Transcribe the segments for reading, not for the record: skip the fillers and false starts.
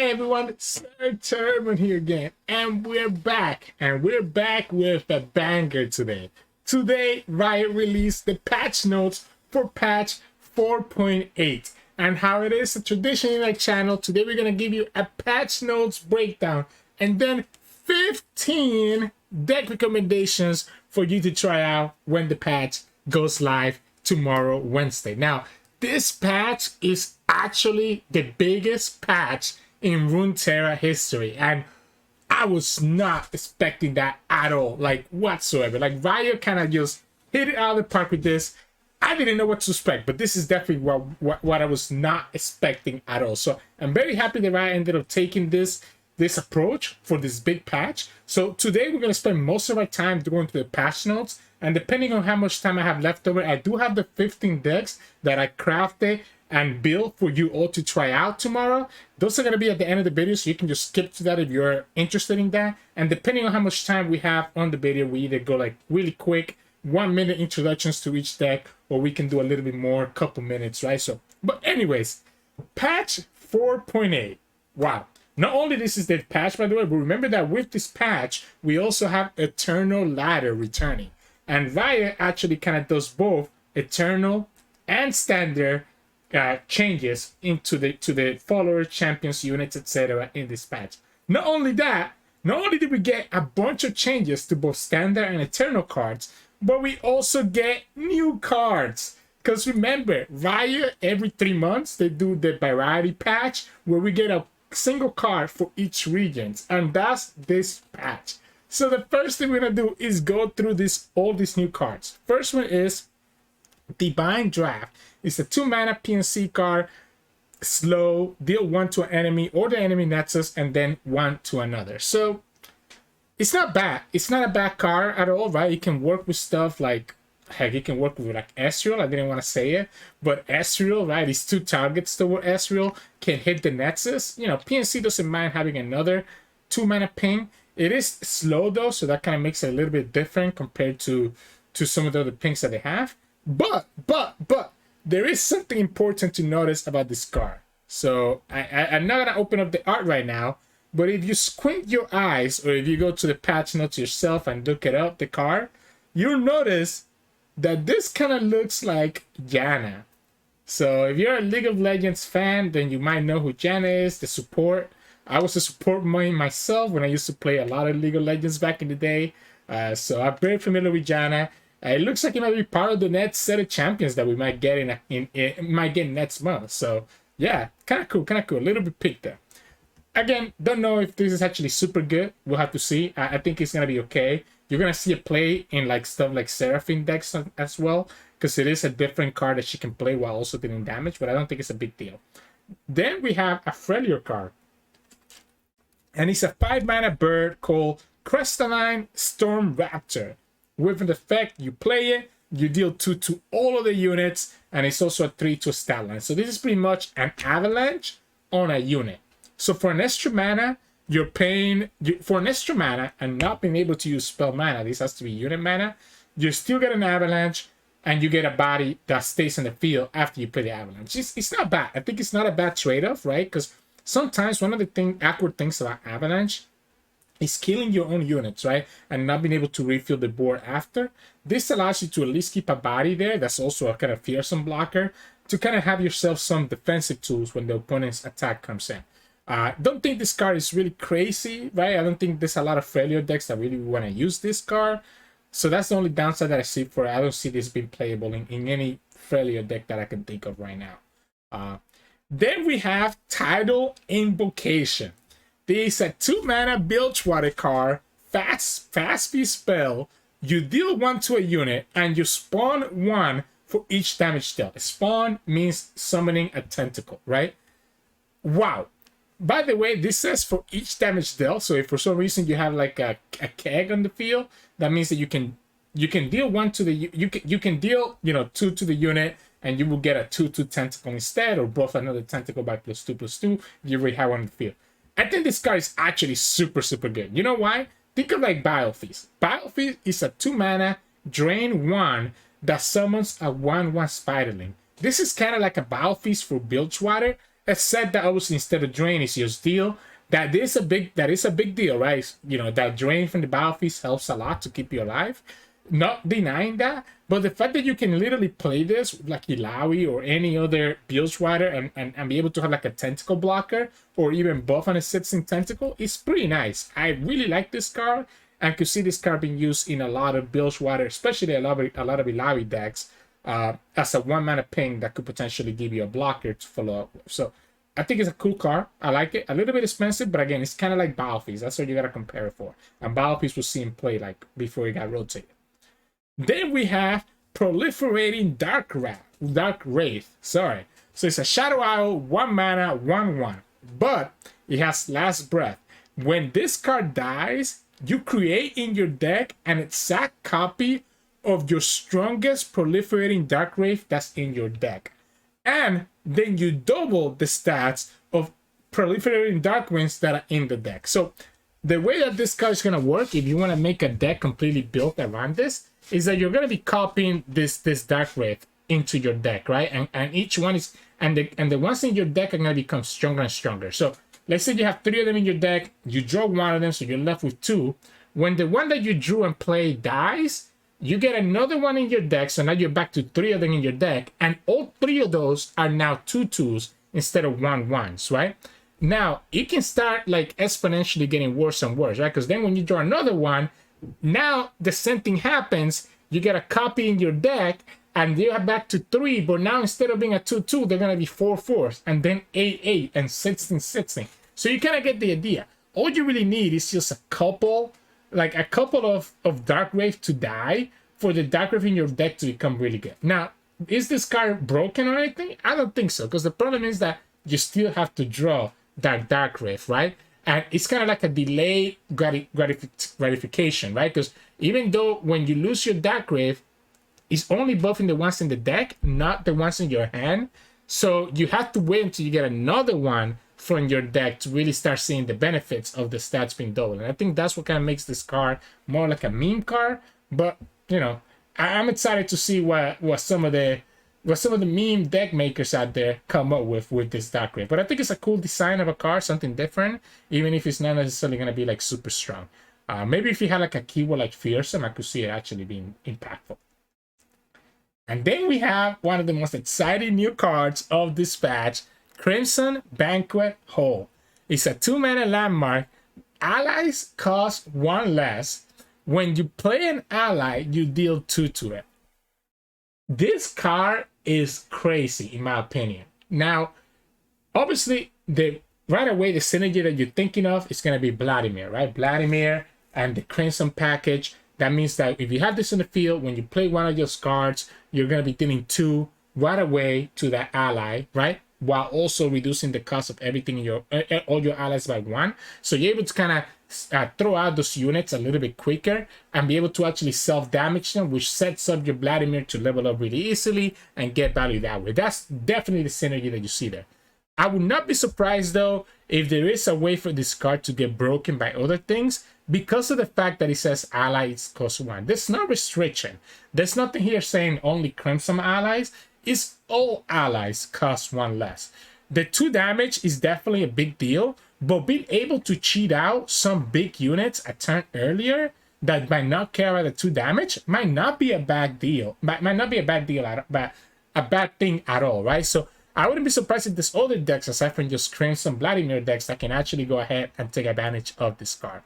Hey everyone, Sir Turban here again, and we're back with a banger today. Today, Riot released the patch notes for patch 4.8, and how it is a tradition in our channel, today we're gonna give you a patch notes breakdown, and then 15 deck recommendations for you to try out when the patch goes live tomorrow, Wednesday. Now, this patch is actually the biggest patch in Runeterra history, and I was not expecting that at all, like whatsoever. Like Riot kind of just hit it out of the park with this. I didn't know what to expect, but this is definitely what I was not expecting at all. So I'm very happy that Riot ended up taking this approach for this big patch. So today we're going to spend most of our time going through the patch notes, and depending on how much time I have left over, I do have the 15 decks that I crafted and built for you all to try out tomorrow. Those are going to be at the end of the video, so you can just skip to that if you're interested in that. And depending on how much time we have on the video, we either go like really quick 1-minute introductions to each deck, or we can do a little bit more, couple minutes, right? So, but anyways, patch 4.8. Wow. Not only this is the patch, by the way, but remember that with this patch, we also have Eternal Ladder returning. And Riot actually kind of does both Eternal and Standard changes into the follower, champions, units, etc. in this patch. Not only that, not only did we get a bunch of changes to both Standard and Eternal cards, but we also get new cards. Because remember, Riot, every 3 months, they do the variety patch where we get a single card for each region, and that's this patch. So the first thing we're gonna do is go through all these new cards. First one is Divine Draft. It's a 2-mana PNC card, slow, deal 1 to an enemy or the enemy nexus, and then 1 to another. So it's not bad. It's not a bad card at all, right? It can work with stuff like, heck, it can work with like Ezreal. I didn't want to say it, but Ezreal, right? These 2 targets toward Ezreal can hit the nexus. You know, PNC doesn't mind having another 2-mana ping. It is slow though, so that kind of makes it a little bit different compared to some of the other pings that they have. But there is something important to notice about this card. So I'm not gonna open up the art right now, but if you squint your eyes, or if you go to the patch notes yourself and look it up, the card, you'll notice that this kind of looks like Janna. So if you're a League of Legends fan, then you might know who Janna is, the support. I was a support main myself when I used to play a lot of League of Legends back in the day. So I'm very familiar with Janna. It looks like it might be part of the next set of champions that we might get might get next month. So yeah, kind of cool, a little bit picked there. Again, don't know if this is actually super good. We'll have to see. I think it's gonna be okay. You're gonna see it play in like stuff like Seraphine decks as well, because it is a different card that she can play while also dealing damage, but I don't think it's a big deal. Then we have a Aphelios card, and it's a 5-mana bird called Crystalline Stormraptor. With an effect, you play it, you deal 2 to all of the units, and it's also a 3 to a stat line. So this is pretty much an avalanche on a unit. So for an extra mana, you're paying for an extra mana and not being able to use spell mana. This has to be unit mana. You still get an avalanche, and you get a body that stays in the field after you play the avalanche. It's not bad. I think it's not a bad trade-off, right? Because sometimes one of the awkward things about avalanche is killing your own units, right? And not being able to refill the board after. This allows you to at least keep a body there. That's also a kind of fearsome blocker to kind of have yourself some defensive tools when the opponent's attack comes in. Don't think this card is really crazy, right? I don't think there's a lot of Aphelios decks that really want to use this card. So that's the only downside that I see for it. I don't see this being playable in any Aphelios deck that I can think of right now. Then we have Tidal Invocation. This is a 2-mana Bilgewater card, fast speed spell. You deal 1 to a unit, and you spawn 1 for each damage dealt. Spawn means summoning a tentacle, right? Wow. By the way, this says for each damage dealt. So if for some reason you have like a keg on the field, that means that you can deal 1 to the you can deal 2 to the unit, and you will get a 2/2 tentacle instead, or buff another tentacle by +2/+2. You already have one on the field. I think this card is actually super good. You know why? Think of like Biofeast. Biofeast is a 2-mana drain 1 that summons a 1/1 Spiderling. This is kind of like a Biofeast for Bilgewater, except that obviously instead of drain is your steal. That is a big deal, right? You know, that drain from the battlefield helps a lot to keep you alive. Not denying that, but the fact that you can literally play this like Illaoi or any other Bilge Rider and be able to have like a tentacle blocker or even buff on a Sitsing Tentacle is pretty nice. I really like this card and could see this card being used in a lot of Bilge Rider, especially a lot of Illaoi decks as a 1-mana ping that could potentially give you a blocker to follow up with. So I think it's a cool card. I like it. A little bit expensive, but again, it's kind of like Battlefields. That's what you gotta compare it for. And Battlefields was seen play like before it got rotated. Then we have Proliferating Dark Wraith. Sorry. So it's a Shadow Owl, 1 mana, 1/1. But it has Last Breath. When this card dies, you create in your deck an exact copy of your strongest Proliferating Dark Wraith that's in your deck. And then you double the stats of Proliferating Dark Winds that are in the deck. So the way that this card is going to work, if you want to make a deck completely built around this, is that you're going to be copying this Dark Wraith into your deck, right? And each one is, and the ones in your deck are going to become stronger and stronger. So let's say you have 3 of them in your deck, you draw 1 of them, so you're left with 2. When the one that you drew and played dies, you get another one in your deck, so now you're back to 3 of them in your deck, and all 3 of those are now 2/2s instead of 1/1s, right? Now, it can start like exponentially getting worse and worse, right? Because then when you draw another one, now the same thing happens. You get a copy in your deck, and you're back to 3, but now instead of being a 2/2, they're going to be 4/4s, and then 8/8, and 16/16. So you kind of get the idea. All you really need is just a couple of Dark Wraith to die for the Dark Wraith in your deck to become really good. Now, is this card broken or anything? I don't think so, because the problem is that you still have to draw that Dark Wraith, right? And it's kind of like a delayed gratification, right? Because even though when you lose your Dark Wraith, it's only buffing the ones in the deck, not the ones in your hand. So you have to wait until you get another one from your deck to really start seeing the benefits of the stats being doubled. And I think that's what kind of makes this card more like a meme card. But, you know, I'm excited to see what some of the meme deck makers out there come up with this Dark Wraith. But I think it's a cool design of a card, something different, even if it's not necessarily going to be like super strong. Maybe if you had like a keyword like Fearsome, I could see it actually being impactful. And then we have one of the most exciting new cards of this patch, Crimson Banquet Hole. It's a 2-mana landmark. Allies cost 1 less. When you play an ally, you deal 2 to it. This card is crazy, in my opinion. Now, obviously, right away, the synergy that you're thinking of is going to be Vladimir, right? Vladimir and the Crimson package. That means that if you have this in the field, when you play one of your cards, you're going to be dealing 2 right away to that ally, right? While also reducing the cost of everything in all your allies by 1. So you're able to kind of throw out those units a little bit quicker and be able to actually self-damage them, which sets up your Vladimir to level up really easily and get value that way. That's definitely the synergy that you see there. I would not be surprised, though, if there is a way for this card to get broken by other things because of the fact that it says allies cost 1. There's no restriction. There's nothing here saying only Crimson allies. It's all allies cost 1 less. The 2 damage is definitely a big deal, but being able to cheat out some big units a turn earlier that might not care about the 2 damage might not be a bad deal. Might not be a bad deal, but a bad thing at all, right? So I wouldn't be surprised if there's other decks aside from just Crimson Vladimir decks that can actually go ahead and take advantage of this card.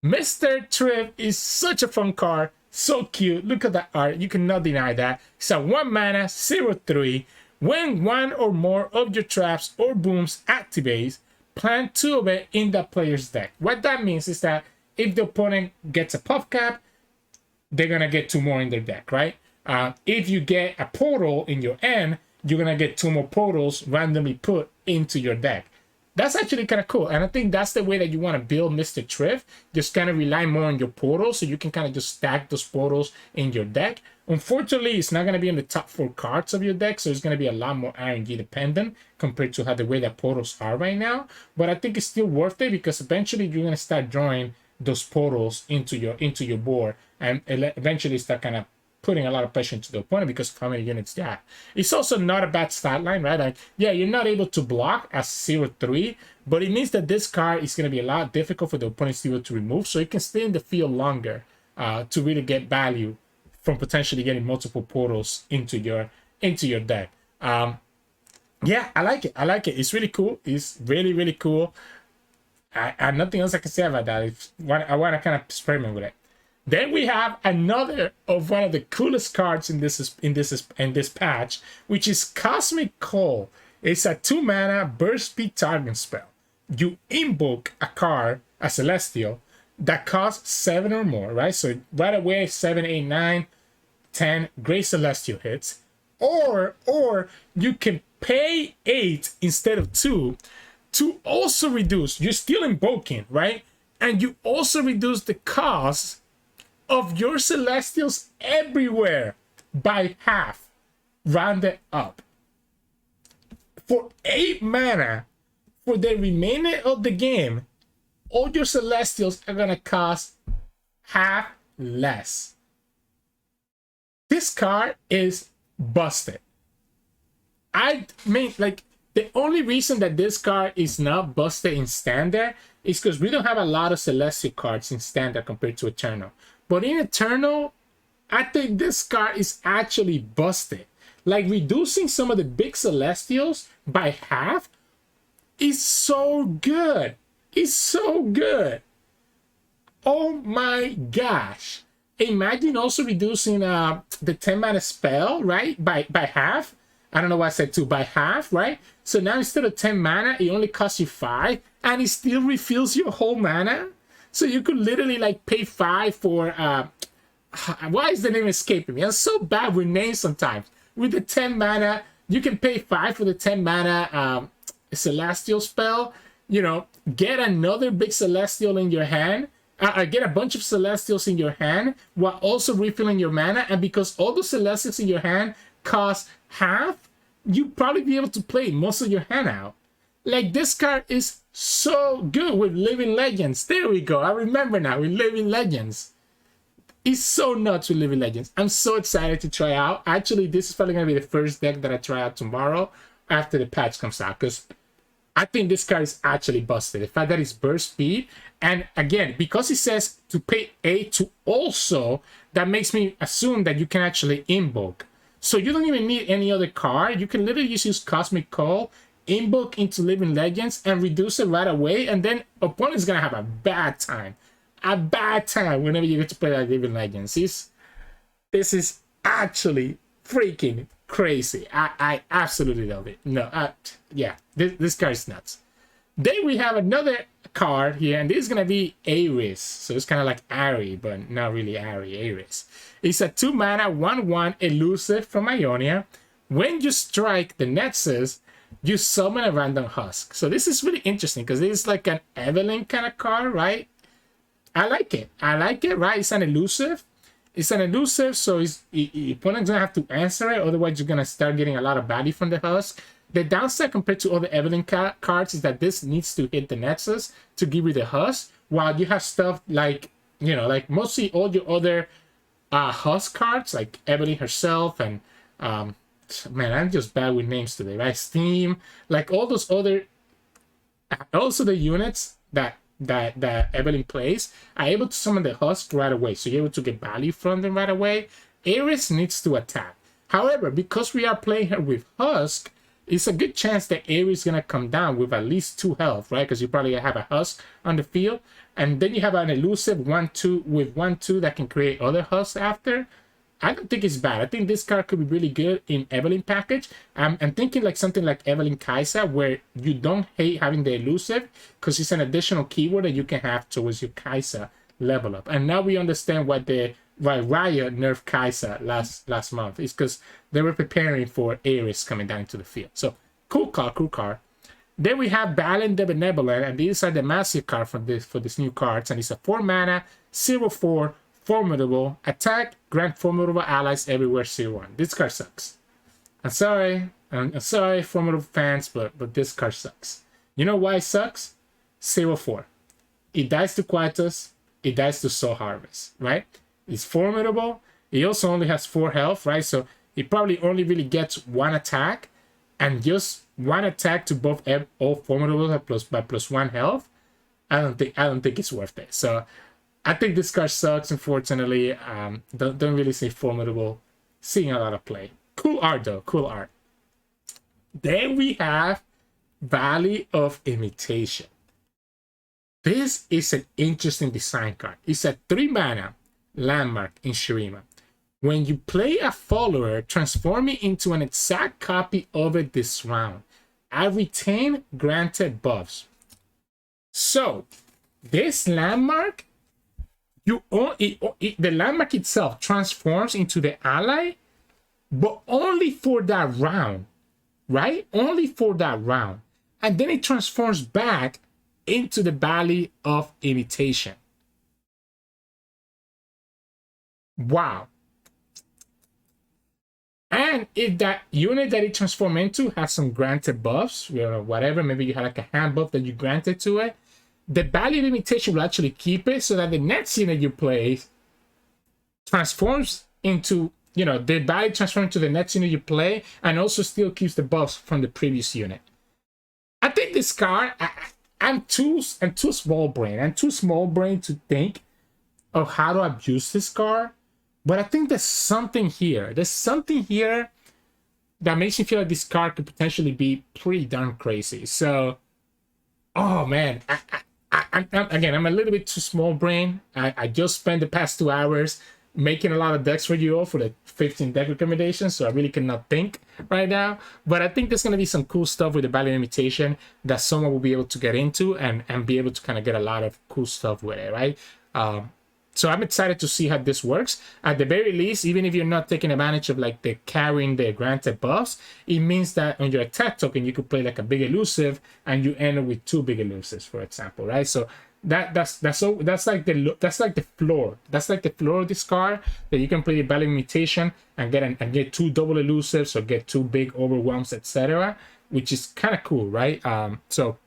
Mr. Thrift is such a fun card. So cute. Look at that art. You cannot deny that. It's a 1 mana, 0/3. When 1 or more of your traps or booms activates, plant 2 of it in the player's deck. What that means is that if the opponent gets a puff cap, they're going to get 2 more in their deck, right? If you get a portal in your end, you're going to get 2 more portals randomly put into your deck. That's actually kind of cool. And I think that's the way that you want to build Mr. Thrift. Just kind of rely more on your portals so you can kind of just stack those portals in your deck. Unfortunately, it's not going to be in the top 4 cards of your deck, so it's going to be a lot more RNG dependent compared to how the way that portals are right now. But I think it's still worth it because eventually you're going to start drawing those portals into your board and eventually start kind of putting a lot of pressure into the opponent because of how many units they have. It's also not a bad stat line, right? Like, yeah, you're not able to block as 0-3, but it means that this card is going to be a lot difficult for the opponents to be able to remove, so it can stay in the field longer to really get value from potentially getting multiple portals into your deck. Yeah, I like it. I like it. It's really cool. It's really, really cool. I nothing else I can say about that. I want to kind of experiment with it. Then we have another of one of the coolest cards in this patch, which is Cosmic Call. It's a 2-mana burst speed target spell. You invoke a card, a Celestial, that costs 7 or more, right? So right away, 7, 8, 9, 10 Great Celestial hits. Or you can pay 8 instead of 2 to also reduce. You're still invoking, right? And you also reduce the cost of your Celestials everywhere by half, rounded up. For 8 mana, for the remainder of the game, all your Celestials are gonna cost half less. This card is busted. I mean, like, the only reason that this card is not busted in Standard is because we don't have a lot of Celestial cards in Standard compared to Eternal. But in Eternal, I think this card is actually busted. Like, reducing some of the big Celestials by half is so good. It's so good. Oh my gosh. Imagine also reducing the 10-mana spell, right? By half. I don't know why I said 2, by half, right? So now instead of 10 mana, it only costs you 5, and it still refills your whole mana. So you could literally like pay 5 for why is the name escaping me? I'm so bad with names sometimes. With the 10 mana, you can pay 5 for the 10 mana Celestial spell. You know, get another big Celestial in your hand. Get a bunch of Celestials in your hand while also refilling your mana. And because all the Celestials in your hand cost half, you probably be able to play most of your hand out. Like, this card is so good with Living Legends. There we go. I remember now with Living Legends. It's so nuts with Living Legends. I'm so excited to try out. Actually, this is probably going to be the first deck that I try out tomorrow after the patch comes out, because I think this card is actually busted. The fact that it's burst speed, and again, because it says to pay 8 to also, that makes me assume that you can actually invoke. So you don't even need any other card. You can literally just use Cosmic Call, invoke into Living Legends, and reduce it right away. And then opponent's gonna have a bad time. A bad time whenever you get to play that Living Legends. This is actually freaking crazy. I absolutely love it. No, yeah, this card is nuts. Then we have another card here, and this is gonna be Airis. So it's kind of like Ahri, but not really Ahri. Airis. It's a 2-mana 1/1 elusive from Ionia. When you strike the Nexus, you summon a random husk. So this is really interesting because this is like an Evelynn kind of card, right? I like it. I like it, right? It's an elusive. It's an elusive, so your opponent's gonna have to answer it. Otherwise, you're gonna start getting a lot of value from the husk. The downside compared to other Evelynn cards is that this needs to hit the Nexus to give you the husk, while you have stuff like, you know, like mostly all your other husk cards, like Evelynn herself, and man, I'm just bad with names today, right? Steam, like all those other, also the units that Evelynn plays are able to summon the husk right away, so you're able to get value from them right away. Airis needs to attack. However, because we are playing her with husk, it's a good chance that Airis is gonna come down with at least 2 health, right? Because you probably have a husk on the field, and then you have an elusive 1/2 with 1/2 that can create other husks after. I don't think it's bad. I think this card could be really good in Evelynn package. I'm thinking like something like Evelynn Kai'Sa, where you don't hate having the elusive because it's an additional keyword that you can have towards your Kai'Sa level up. And now we understand why Riot nerfed Kai'Sa last month. It's because they were preparing for Airis coming down into the field. So cool card, cool card. Then we have Balin the Benevolent, and these are the massive card for this new cards, and it's a 4-mana 0/4 formidable attack, grant formidable allies everywhere 0/1. This card sucks. I'm sorry, formidable fans, but this card sucks. You know why it sucks? 0/4. It dies to Quietus, it dies to Soul Harvest, right? It's formidable, He also only has 4 health, right? So he probably only really gets 1 attack, and just 1 attack to both all formables by +1 health. I don't think it's worth it. So I think this card sucks, unfortunately. Don't really say formidable. Seeing a lot of play. Cool art though, cool art. Then we have Valley of Imitation. This is an interesting design card. It's a 3 mana landmark in Shurima. When you play a follower, transform it into an exact copy of it this round. I retain granted buffs. So this landmark, the landmark itself transforms into the ally, but only for that round, right? Only for that round. And then it transforms back into the Valley of Imitation. Wow. And if that unit that it transformed into has some granted buffs, you know, whatever, maybe you had like a hand buff that you granted to it, the Valley of Imitation will actually keep it so that the next unit you play transforms into, you know, the Valley transforms into the next unit you play and also still keeps the buffs from the previous unit. I think this card, I'm too small brain. I'm too small brain to think of how to abuse this card. But I think there's something here. There's something here that makes me feel like this card could potentially be pretty darn crazy. So, oh man, I'm a little bit too small brain. I just spent the past 2 hours making a lot of decks for you all for the 15 deck recommendations, so I really cannot think right now. But I think there's going to be some cool stuff with the Valley of Imitation that someone will be able to get into and be able to kind of get a lot of cool stuff with it, right? So I'm excited to see how this works. At the very least, even if you're not taking advantage of like the carrying the granted buffs, it means that on your attack token, you could play like a big elusive and you end up with 2 big elusives, for example, right? So that's like the floor. That's like the floor of this card, that you can play the Valley of Imitation and get 2 double elusives or get 2 big overwhelms, etc., which is kind of cool, right? So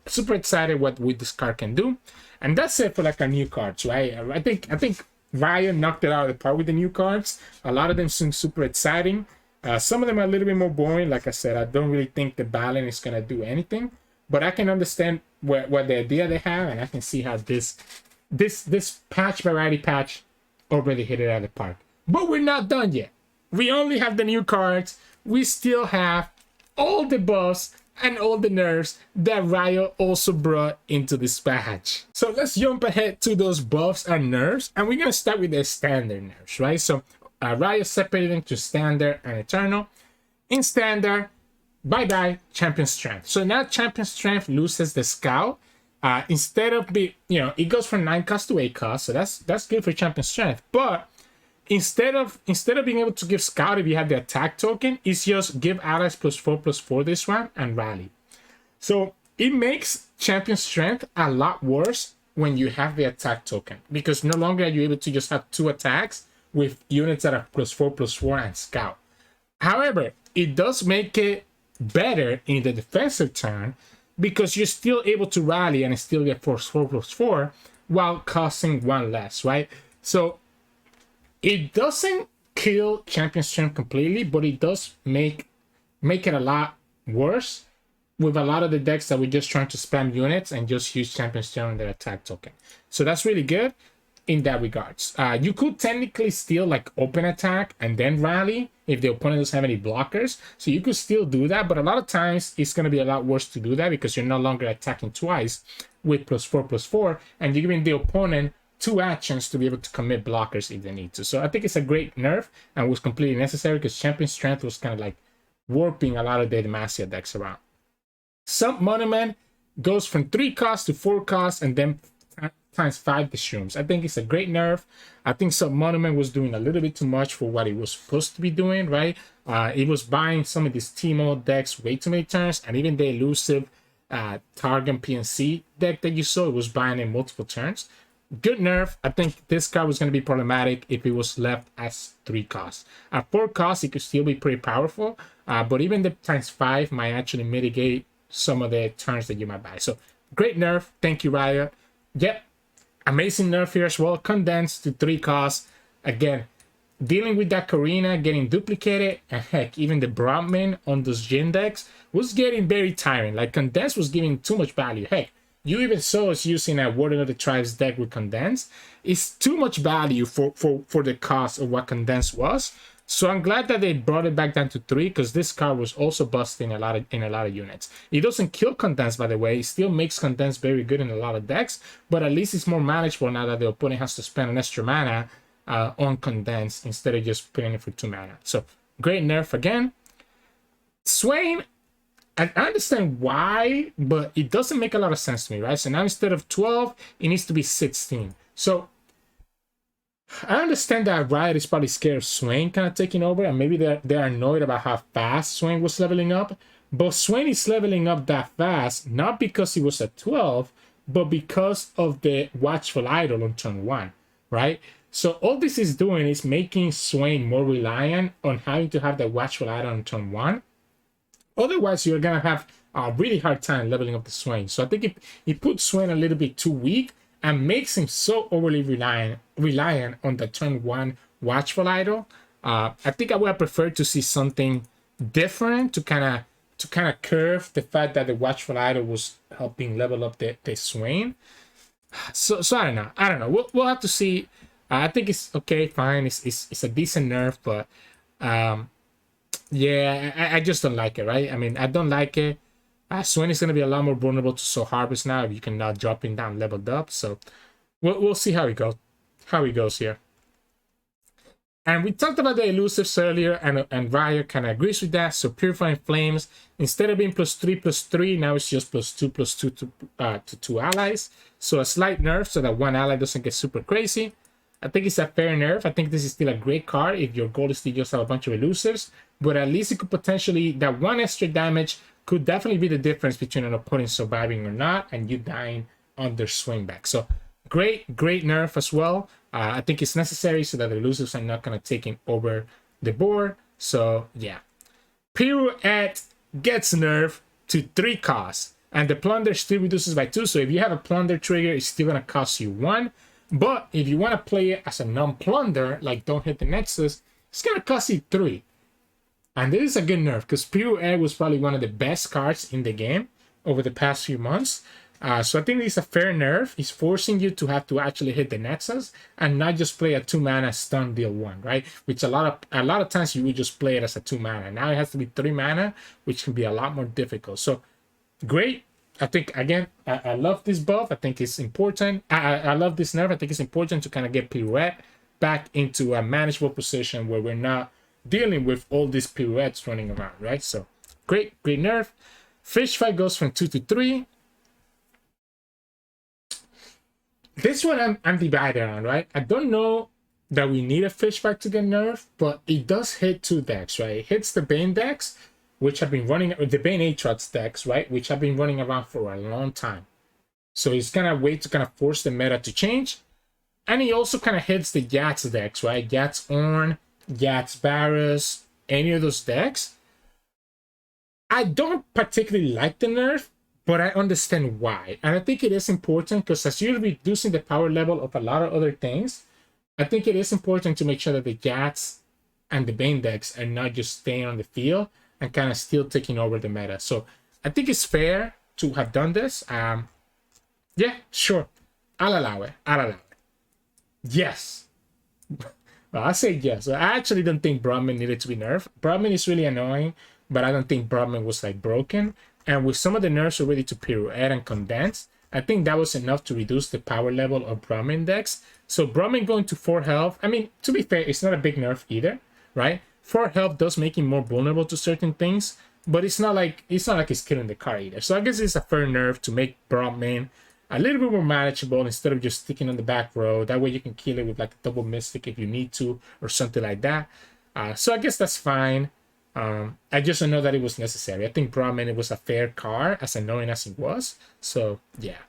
super excited what this card can do. And that's it for like our new cards, right? I think Riot knocked it out of the park with the new cards. A lot of them seem super exciting. Some of them are a little bit more boring. Like I said, I don't really think the balance is gonna do anything, but I can understand what the idea they have, and I can see how this patch variety patch already hit it out of the park. But we're not done yet. We only have the new cards. We still have all the buffs and all the nerfs that Riot also brought into this patch. So let's jump ahead to those buffs and nerfs, and we're gonna start with the standard nerfs, right? So Riot separated into standard and eternal. In standard, bye-bye champion strength. So now champion strength loses the scout. Instead of it goes from 9 cost to 8 cost, so that's good for champion strength. But instead of being able to give scout if you have the attack token, it's just give allies +4/+4 this round and rally. So it makes champion strength a lot worse when you have the attack token, because no longer are you able to just have 2 attacks with units that are +4/+4 and scout. However, it does make it better in the defensive turn because you're still able to rally and still get +4/+4 while costing 1 less, right? So it doesn't kill champion strength completely, but it does make it a lot worse with a lot of the decks that we're just trying to spam units and just use champion strength on their attack token. So that's really good in that regards. You could technically still like open attack and then rally if the opponent doesn't have any blockers. So you could still do that, but a lot of times it's going to be a lot worse to do that because you're no longer attacking twice with +4/+4, and you're giving the opponent 2 actions to be able to commit blockers if they need to. So I think it's a great nerf and was completely necessary because champion strength was kind of like warping a lot of the Demacia decks around. Some Monument goes from 3 cost to 4 cost and then times 5 the shrooms. I think it's a great nerf. I think some Monument was doing a little bit too much for what it was supposed to be doing, right? It was buying some of these Teemo decks way too many turns, and even the elusive Targon PNC deck that you saw, it was buying in multiple turns. Good nerf. I think this card was going to be problematic if it was left as 3 costs. At 4 costs, it could still be pretty powerful, but even the times 5 might actually mitigate some of the turns that you might buy. So great nerf. Thank you, Riot. Yep. Amazing nerf here as well. Condensed to 3 costs. Again, dealing with that Karina getting duplicated, and heck, even the Brahmin on those Jin decks was getting very tiring. Like, Condense was giving too much value. Heck, you even saw us using a Warden of the Tribes deck with Condense. It's too much value for the cost of what Condense was. So I'm glad that they brought it back down to 3, because this card was also busting a lot of units. It doesn't kill Condense, by the way. It still makes Condense very good in a lot of decks, but at least it's more manageable now that the opponent has to spend an extra mana on Condense instead of just putting it for 2 mana. So great nerf again. Swain, I understand why, but it doesn't make a lot of sense to me, right? So now instead of 12, it needs to be 16. So I understand that Riot is probably scared of Swain kind of taking over, and maybe they're annoyed about how fast Swain was leveling up. But Swain is leveling up that fast, not because he was at 12, but because of the Watchful Idol on turn 1, right? So all this is doing is making Swain more reliant on having to have the Watchful Idol on turn 1. Otherwise, you're going to have a really hard time leveling up the Swain. So I think it puts Swain a little bit too weak and makes him so overly reliant on the turn 1 Watchful Idol. I think I would have preferred to see something different to kind of curve the fact that the Watchful Idol was helping level up the Swain. So I don't know. We'll have to see. I think it's okay, fine. It's a decent nerf, but yeah, I just don't like it, right? I mean, I don't like it. Swain is going to be a lot more vulnerable to Soul Harvest now if you can now drop him down leveled up. So we'll see how he goes here. And we talked about the Elusives earlier, and Riot kind of agrees with that. So Purifying Flames, instead of being +3/+3, now it's just +2/+2 to 2 allies. So a slight nerf so that one ally doesn't get super crazy. I think it's a fair nerf. I think this is still a great card if your goal is to just have a bunch of Elusives. But at least it could potentially, that one extra damage could definitely be the difference between an opponent surviving or not and you dying on their swing back. So great nerf as well. I think it's necessary so that the Elusives are not going to take over the board. So yeah. Pirouette gets nerfed to 3 costs. And the Plunder still reduces by 2. So if you have a Plunder trigger, it's still going to cost you 1. But if you want to play it as a non-Plunder, like don't hit the Nexus, it's going to cost you 3. And this is a good nerf, because Pirouette was probably one of the best cards in the game over the past few months. So I think it's a fair nerf. It's forcing you to have to actually hit the Nexus and not just play a 2-mana stun deal 1, right? Which a lot of times you would just play it as a 2-mana. Now it has to be 3 mana, which can be a lot more difficult. So great. I think, again, I love this buff. I think it's important. I love this nerf. I think it's important to kind of get Pirouette back into a manageable position where we're not dealing with all these Pirouettes running around, right? So great nerf. Fish fight goes from 2 to 3. This one I'm divided on, right? I don't know that we need a fish fight to get nerfed, but it does hit 2 decks, right? It hits the Bane decks, which have been running, or the Bane Aatrox decks, right? Which have been running around for a long time. So it's kind of a way to kind of force the meta to change. And he also kind of hits the Yats decks, right? Yats Ornn, Yats Varus, any of those decks. I don't particularly like the nerf, but I understand why. And I think it is important because as you're reducing the power level of a lot of other things, I think it is important to make sure that the Yats and the Bane decks are not just staying on the field and kind of still taking over the meta. So I think it's fair to have done this. Yeah, sure. I'll allow it. Yes. Well, I say yes. I actually don't think Brahmin needed to be nerfed. Brahmin is really annoying, but I don't think Brahmin was like broken. And with some of the nerfs already to Pirouette and Condense, I think that was enough to reduce the power level of Brahmin decks. So Brahmin going to 4 health. I mean, to be fair, it's not a big nerf either, right? 4 health does make him more vulnerable to certain things, but it's not like it's killing the card either. So I guess it's a fair nerf to make Brahmin a little bit more manageable instead of just sticking on the back row. That way you can kill it with like a double Mystic if you need to or something like that. So I guess that's fine. I just don't know that it was necessary. I think Brahmin, it was a fair card, as annoying as it was. So yeah.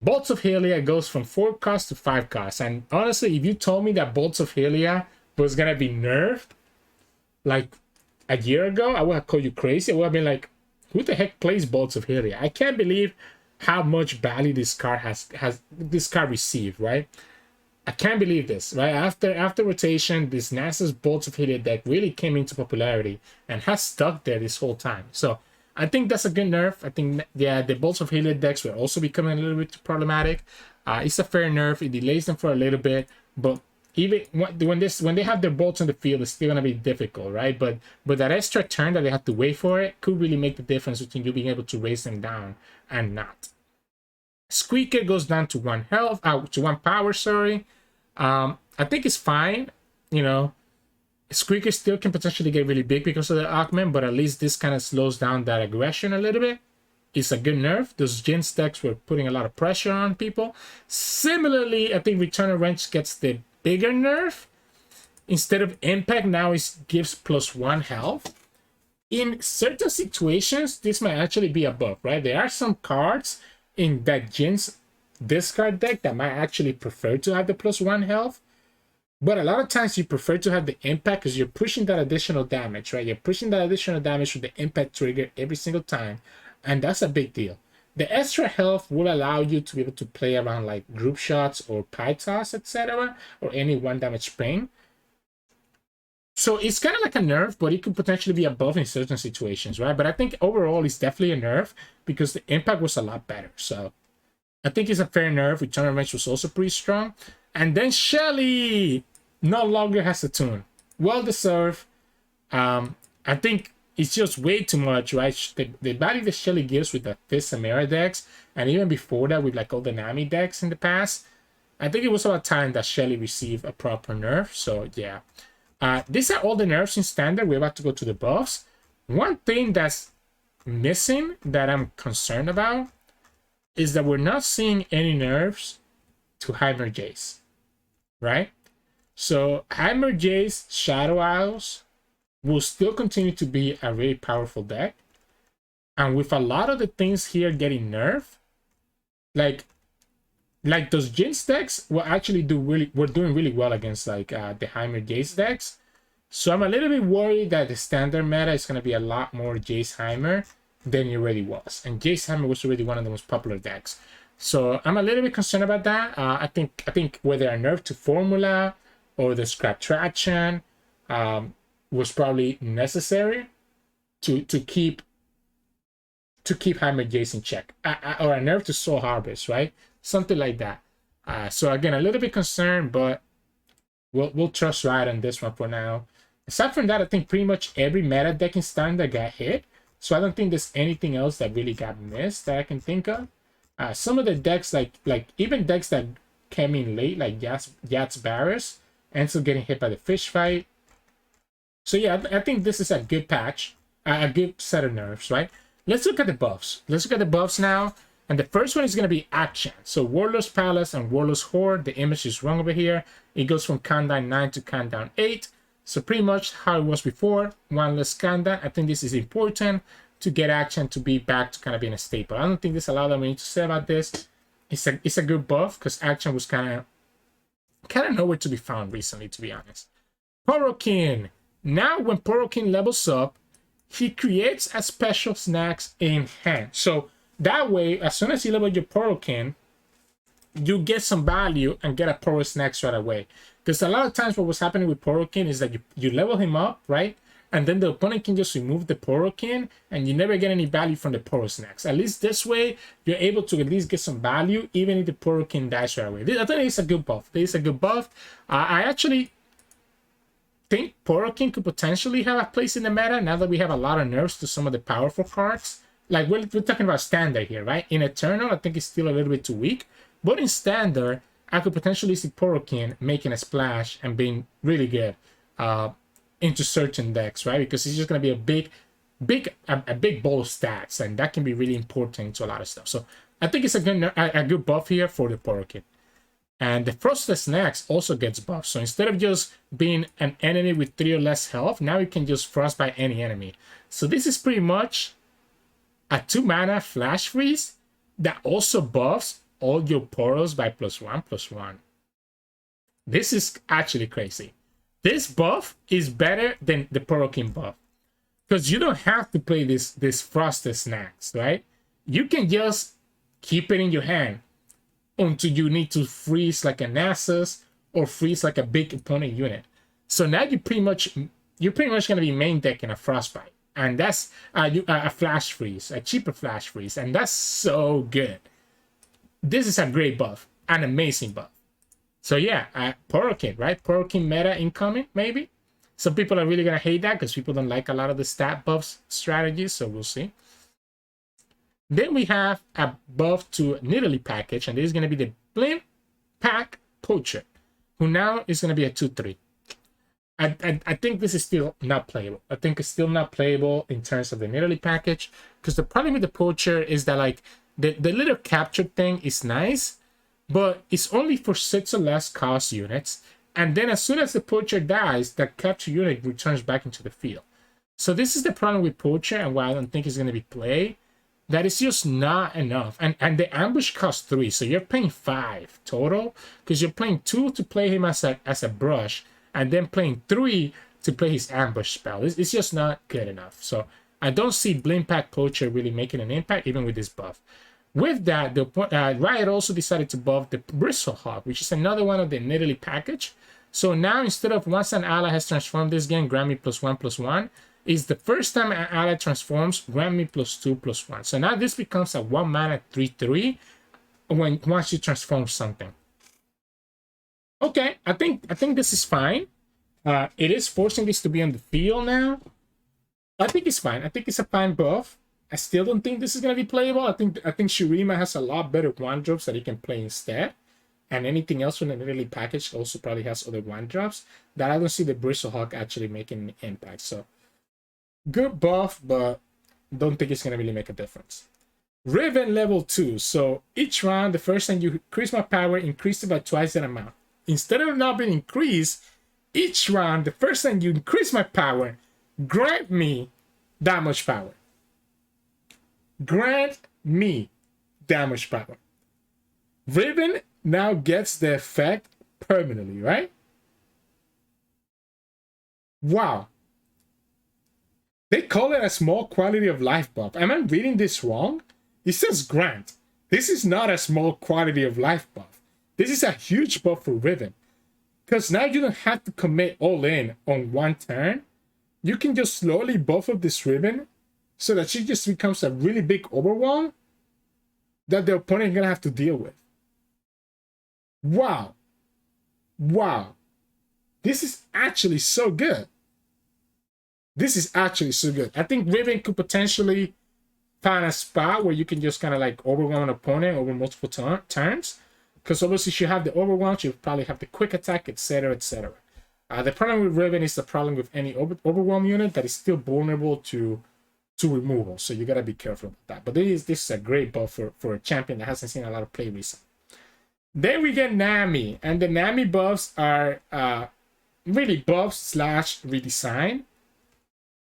Bolts of Helia goes from 4 costs to 5 costs. And honestly, if you told me that Bolts of Helia was going to be nerfed like a year ago, I would have called you crazy. I would have been like, who the heck plays Bolts of Helia? I can't believe how much value this card has this card received, right? I can't believe this, right? After rotation, this Nasus Bolts of Heliod deck really came into popularity and has stuck there this whole time. So I think that's a good nerf. I think, yeah, the Bolts of Heliod decks were also becoming a little bit problematic. It's a fair nerf. It delays them for a little bit, but even when they have their bolts on the field, it's still gonna be difficult, right? But that extra turn that they have to wait for it could really make the difference between you being able to raise them down and not. Squeaker goes down to 1 health, to 1 power, sorry. I think it's fine, you know. Squeaker still can potentially get really big because of the augment, but at least this kind of slows down that aggression a little bit. It's a good nerf. Those Jin stacks were putting a lot of pressure on people. Similarly, I think Return of Wrench gets the bigger nerf. Instead of impact, now it gives +1 health. In certain situations, this might actually be a buff, right? There are some cards in that Jin's discard deck that might actually prefer to have the +1 health, but a lot of times you prefer to have the impact because you're pushing that additional damage, right? You're pushing that additional damage with the impact trigger every single time, and that's a big deal. The extra health will allow you to be able to play around like group shots or pie toss, etc., or any 1 damage spring. So it's kind of like a nerf, but it could potentially be a buff in certain situations, right? But I think overall it's definitely a nerf because the impact was a lot better. So I think it's a fair nerf. Return of Wrench was also pretty strong. And then Shelly no longer has a tune. Well deserved. I think it's just way too much, right? The value that Shelly gives with the 5th Samira decks, and even before that with like all the Nami decks in the past, I think it was about time that Shelly received a proper nerf. So yeah. These are all the nerfs in standard. We're about to go to the buffs. One thing that's missing that I'm concerned about is that we're not seeing any nerfs to Heimer Jace, right? So Heimer Jace Shadow Isles will still continue to be a really powerful deck. And with a lot of the things here getting nerfed, like those Jinx decks will actually we're doing really well against like the Heimer Jace decks. So I'm a little bit worried that the standard meta is going to be a lot more Jace Heimer than it already was. And Jace Heimer was already one of the most popular decks. So I'm a little bit concerned about that. I think whether a nerf to Formula or the Scrap Traction was probably necessary to keep Heimer Jace in check. Or a nerf to Soul Harvest, right? Something like that. So again, a little bit concerned, but we'll trust Riot on this one for now. Aside from that, I think pretty much every meta deck in standard got hit. So I don't think there's anything else that really got missed that I can think of. Some of the decks, like even decks that came in late, like Yats Barris, and still getting hit by the fish fight. So yeah, I think this is a good patch, a good set of nerfs, right? Let's look at the buffs. Let's look at the buffs now. And the first one is going to be Akshan. So Warlord's Palace and Warlord's Horde. The image is wrong over here. It goes from countdown 9 to countdown 8. So pretty much how it was before. 1 less countdown. I think this is important to get Akshan to be back to kind of being a staple. I don't think there's a lot that we need to say about this. It's a good buff because Akshan was kind of nowhere to be found recently, to be honest. Porokin. Now when Porokin levels up, he creates a special snacks in hand. So that way, as soon as you level your Porokin, you get some value and get a Poro Snacks right away. Because a lot of times what was happening with Porokin is that you level him up, right? And then the opponent can just remove the Porokin and you never get any value from the Poro Snacks. At least this way, you're able to at least get some value even if the Porokin dies right away. I think it's a good buff. This is a good buff. I actually think Porokin could potentially have a place in the meta now that we have a lot of nerfs to some of the powerful cards. Like, we're talking about standard here, right? In Eternal, I think it's still a little bit too weak. But in standard, I could potentially see Porokin making a splash and being really good into certain decks, right? Because he's just going to be a big ball of stats, and that can be really important to a lot of stuff. So I think it's a good buff here for the Porokin. And the Frosted Snacks also gets buffed. So instead of just being an enemy with 3 or less health, now you can just frostbite any enemy. So this is pretty much a 2-mana flash freeze that also buffs all your Poros by +1/+1. This is actually crazy. This buff is better than the Porokin buff. Because you don't have to play this Frosted Snacks, right? You can just keep it in your hand until you need to freeze like a Nasus or freeze like a big opponent unit. So now you're pretty much going to be main decking a Frostbite, and that's a flash freeze, a cheaper flash freeze, and that's so good. This is a great buff, an amazing buff. So yeah, Poro King, right? Poro King meta incoming, maybe. Some people are really going to hate that because people don't like a lot of the stat buffs strategies, so we'll see. Then we have a buff to Nidalee package, and this is going to be the Blimp Pack Poacher, who now is going to be a 2/3. I think this is still not playable. I think it's still not playable in terms of the Nidalee package, because the problem with the Poacher is that like the little capture thing is nice, but it's only for 6 or less cost units, and then as soon as the Poacher dies, that capture unit returns back into the field. So this is the problem with Poacher, and why I don't think it's going to be played. That is just not enough. And the ambush costs 3, so you're paying 5 total, because you're playing 2 to play him as a brush, and then playing 3 to play his ambush spell. It's just not good enough. So I don't see Blimp Pack Poacher really making an impact, even with this buff. With that, Riot also decided to buff the Bristlehawk, which is another one of the Nidalee package. So now, instead of once an ally has transformed this game, grant me +1/+1, is the first time an ally transforms, grant me +2/+1. So now this becomes a 1 mana 3/3 once you transform something. Okay, I think this is fine. It is forcing this to be on the field now. I think it's fine. I think it's a fine buff. I still don't think this is gonna be playable. I think Shurima has a lot better one drops that he can play instead. And anything else from the Nidalee package also probably has other one drops that I don't see the Bristlehawk actually making an impact. So good buff, but don't think it's gonna really make a difference. Riven level 2. So each round, the first time you increase my power, increase it by twice that amount. Instead of not being increased, each round, the first time you increase my power, grant me that much power. Grant me that much power. Riven now gets the effect permanently, right? Wow. They call it a small quality of life buff. Am I reading this wrong? It says grant. This is not a small quality of life buff. This is a huge buff for Riven. Because now you don't have to commit all in on one turn. You can just slowly buff up this Riven so that she just becomes a really big overwhelm that the opponent is going to have to deal with. Wow. Wow. This is actually so good. This is actually so good. I think Riven could potentially find a spot where you can just kind of like overwhelm an opponent over multiple turns. Because obviously you have the overwhelm, you probably have the quick attack, etc., etc. The problem with Riven is the problem with any overwhelm unit that is still vulnerable to removal. So you got to be careful about that. But this is a great buff for a champion that hasn't seen a lot of play recently. Then we get Nami. And the Nami buffs are really buffs / redesign.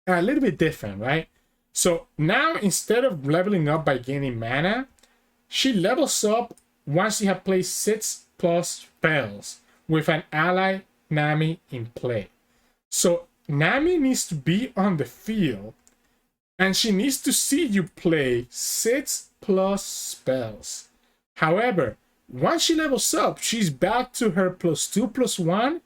A little bit different, right? So now instead of leveling up by gaining mana, she levels up once you have played 6+ spells with an ally Nami in play. So Nami needs to be on the field and she needs to see you play 6+ spells. However, once she levels up, she's back to her +2/+1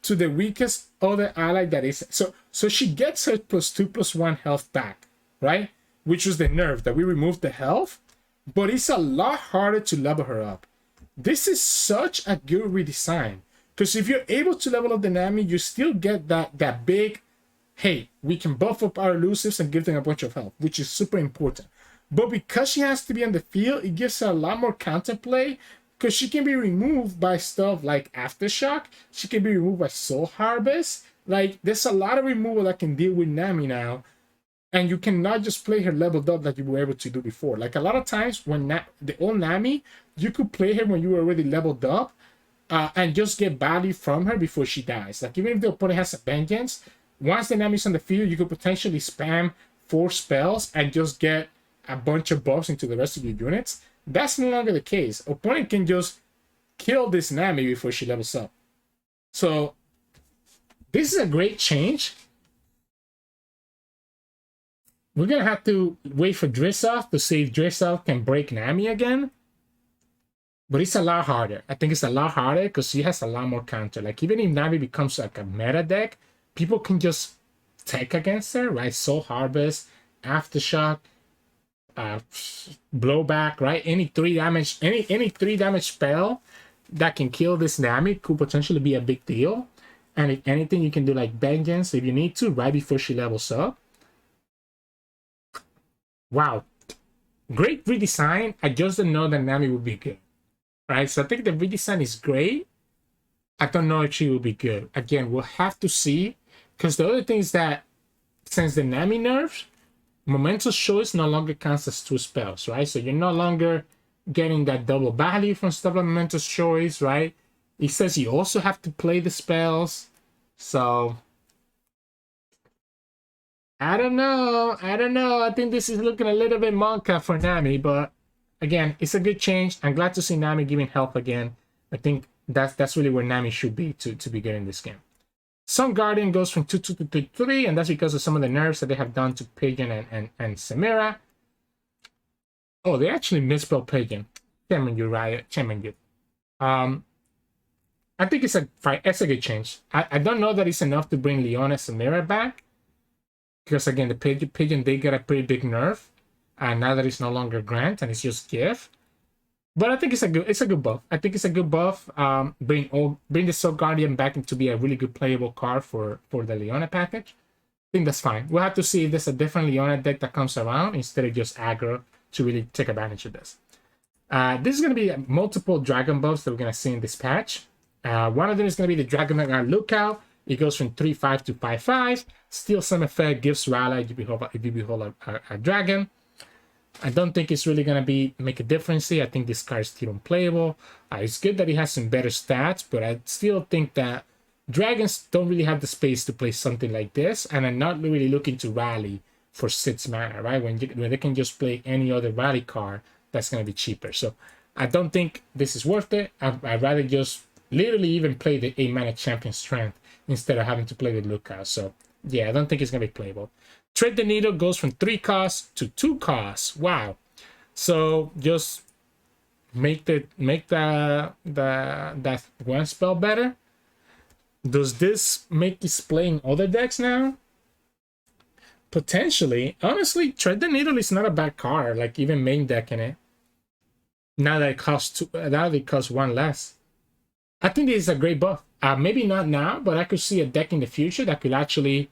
to the weakest other ally that is. So she gets her +2/+1 health back, right? Which was the nerf that we removed the health, but it's a lot harder to level her up. This is such a good redesign, because if you're able to level up the Nami, you still get that big, hey, we can buff up our elusives and give them a bunch of health, which is super important. But because she has to be on the field, it gives her a lot more counterplay, because she can be removed by stuff like Aftershock. She can be removed by Soul Harvest. Like, there's a lot of removal that can deal with Nami now. And you cannot just play her leveled up like you were able to do before. Like, a lot of times when the old Nami, you could play her when you were already leveled up and just get value from her before she dies. Like, even if the opponent has a vengeance, once the Nami's on the field, you could potentially spam 4 spells and just get a bunch of buffs into the rest of your units. That's no longer the case. Opponent can just kill this Nami before she levels up. So this is a great change. We're going to have to wait for Drizzle to see if Drizzle can break Nami again. But it's a lot harder. I think it's a lot harder because she has a lot more counter. Like, even if Nami becomes like a meta deck, people can just tech against her, right? Soul Harvest, Aftershock, blowback, right? Any 3 damage, any 3 damage spell that can kill this Nami could potentially be a big deal. And if anything, you can do like Vengeance if you need to, right before she levels up. Wow. Great redesign. I just didn't know that Nami would be good. Right? So I think the redesign is great. I don't know if she will be good. Again, we'll have to see. Because the other thing is that since the Nami nerfs, Momentous Choice no longer counts as 2 spells, right? So you're no longer getting that double value from stuff like Momentous Choice, right? It says you also have to play the spells. So I don't know. I think this is looking a little bit Monka for Nami, but again, it's a good change. I'm glad to see Nami giving help again. I think that's really where Nami should be to be good in this game. Sun Guardian goes from 2-2 to 3-3, and that's because of some of the nerfs that they have done to Pigeon and Samira. Oh, they actually misspelled Pigeon. Shame on you, Riot. Shame on you. I think it's a good change. I don't know that it's enough to bring Leona Samira back, because again, the Pigeon did get a pretty big nerf, and now that it's no longer Grant and it's just Gift. But I think it's a good buff. I think it's a good buff. Bring the Soul Guardian back to be a really good playable card for the Leona package. I think that's fine. We'll have to see if there's a different Leona deck that comes around instead of just aggro to really take advantage of this. This is going to be multiple dragon buffs that we're going to see in this patch. One of them is going to be the Dragon Guard Lookout. It goes from 3-5 to 5-5. Steal some effect, gives Rally if you behold a dragon. I don't think it's really going to make a difference here. I think this card is still unplayable. It's good that it has some better stats, but I still think that dragons don't really have the space to play something like this, and I'm not really looking to rally for 6 mana, right? When they can just play any other rally card that's going to be cheaper. So I don't think this is worth it. I'd rather just literally even play the 8 mana champion strength instead of having to play the lookout. So yeah, I don't think it's going to be playable. Thread the Needle goes from 3 costs to 2 costs. Wow. So just make that one spell better. Does this make this play in other decks now? Potentially. Honestly, Thread the Needle is not a bad card. Like even main deck in it. Now that it costs 1 less. I think this is a great buff. Maybe not now, but I could see a deck in the future that could actually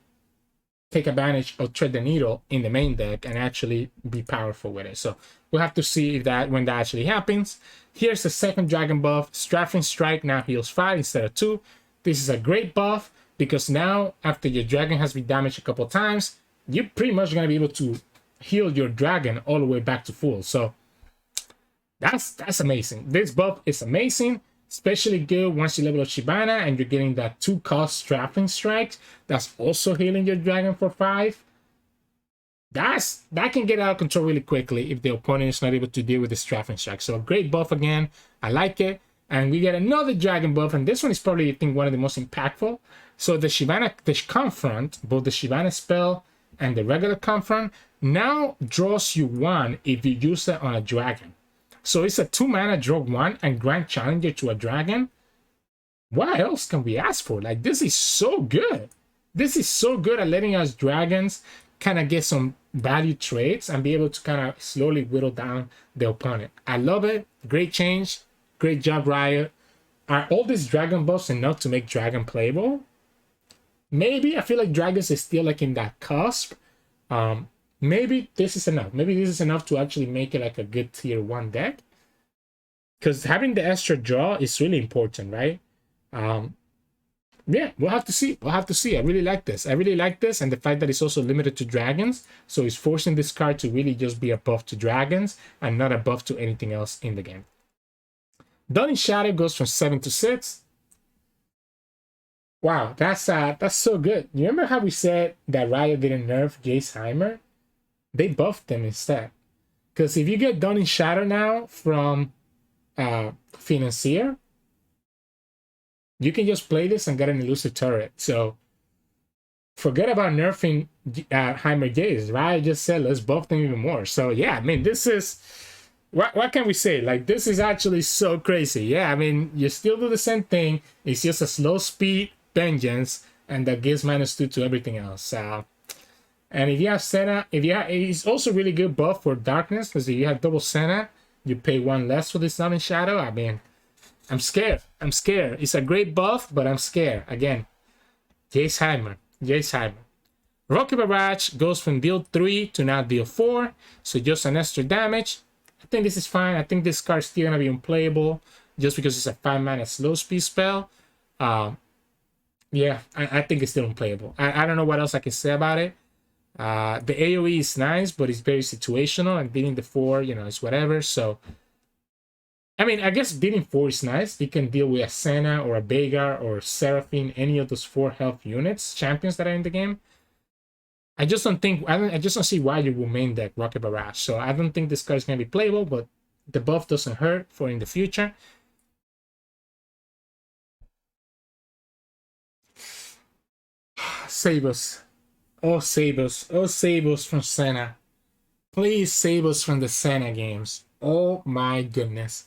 take advantage of Thread the Needle in the main deck and actually be powerful with it. So we'll have to see if when that actually happens. Here's the second dragon buff. Straffing Strike now heals 5 instead of 2. This is a great buff because now after your dragon has been damaged a couple times, you're pretty much going to be able to heal your dragon all the way back to full. So that's amazing. This buff is amazing. Especially good once you level up Shyvana and you're getting that 2-cost Strapping Strikes. That's also healing your dragon for 5. That can get out of control really quickly if the opponent is not able to deal with the Strapping Strike. So a great buff again. I like it. And we get another dragon buff, and this one is probably, I think, one of the most impactful. So the Shyvana, the Confront, both the Shyvana spell and the regular Confront, now draws you 1 if you use it on a dragon. So it's a 2 mana draw 1 and grant challenger to a dragon. What else can we ask for? Like, this is so good. This is so good at letting us dragons kind of get some value trades and be able to kind of slowly whittle down the opponent. I love it. Great change. Great job, Riot. Are all these dragon buffs enough to make dragon playable? Maybe. I feel like dragons is still like in that cusp. Maybe this is enough. Maybe this is enough to actually make it like a good tier 1 deck. Because having the extra draw is really important, right? Yeah, we'll have to see. We'll have to see. I really like this. I really like this, and the fact that it's also limited to dragons. So it's forcing this card to really just be a buff to dragons and not a buff to anything else in the game. Dawn in Shadow goes from 7 to 6. Wow, that's so good. You remember how we said that Riot didn't nerf Jace Heimer? They buffed them instead. Because if you get Dawn in Shadow now from Financier, you can just play this and get an elusive turret. So forget about nerfing Heimer Jace. Riot just said let's buff them even more. So yeah, I mean, this is what can we say? Like, this is actually so crazy. Yeah, I mean, you still do the same thing. It's just a slow speed vengeance, and that gives -2 to everything else. And if you have Senna, it's also really good buff for darkness, because if you have double Senna, you pay 1 less for the Summon Shadow. I mean, I'm scared. I'm scared. It's a great buff, but I'm scared. Again, Jace Heimer. Rocket Barrage goes from deal 3 to now deal 4, so just an extra damage. I think this is fine. I think this card's still gonna be unplayable just because it's a 5-mana slow speed spell. Yeah, I think it's still unplayable. I don't know what else I can say about it. The AoE is nice, but it's very situational, and beating the 4, you know, it's whatever. So, I mean, I guess beating 4 is nice. You can deal with a Senna or a Veigar or Seraphine, any of those 4 health units, champions that are in the game. I just don't see why you will main deck Rocket Barrage. So I don't think this card is going to be playable, but the buff doesn't hurt for in the future. Save us. Oh, save us. Oh, save us from Senna. Please save us from the Senna games. Oh my goodness.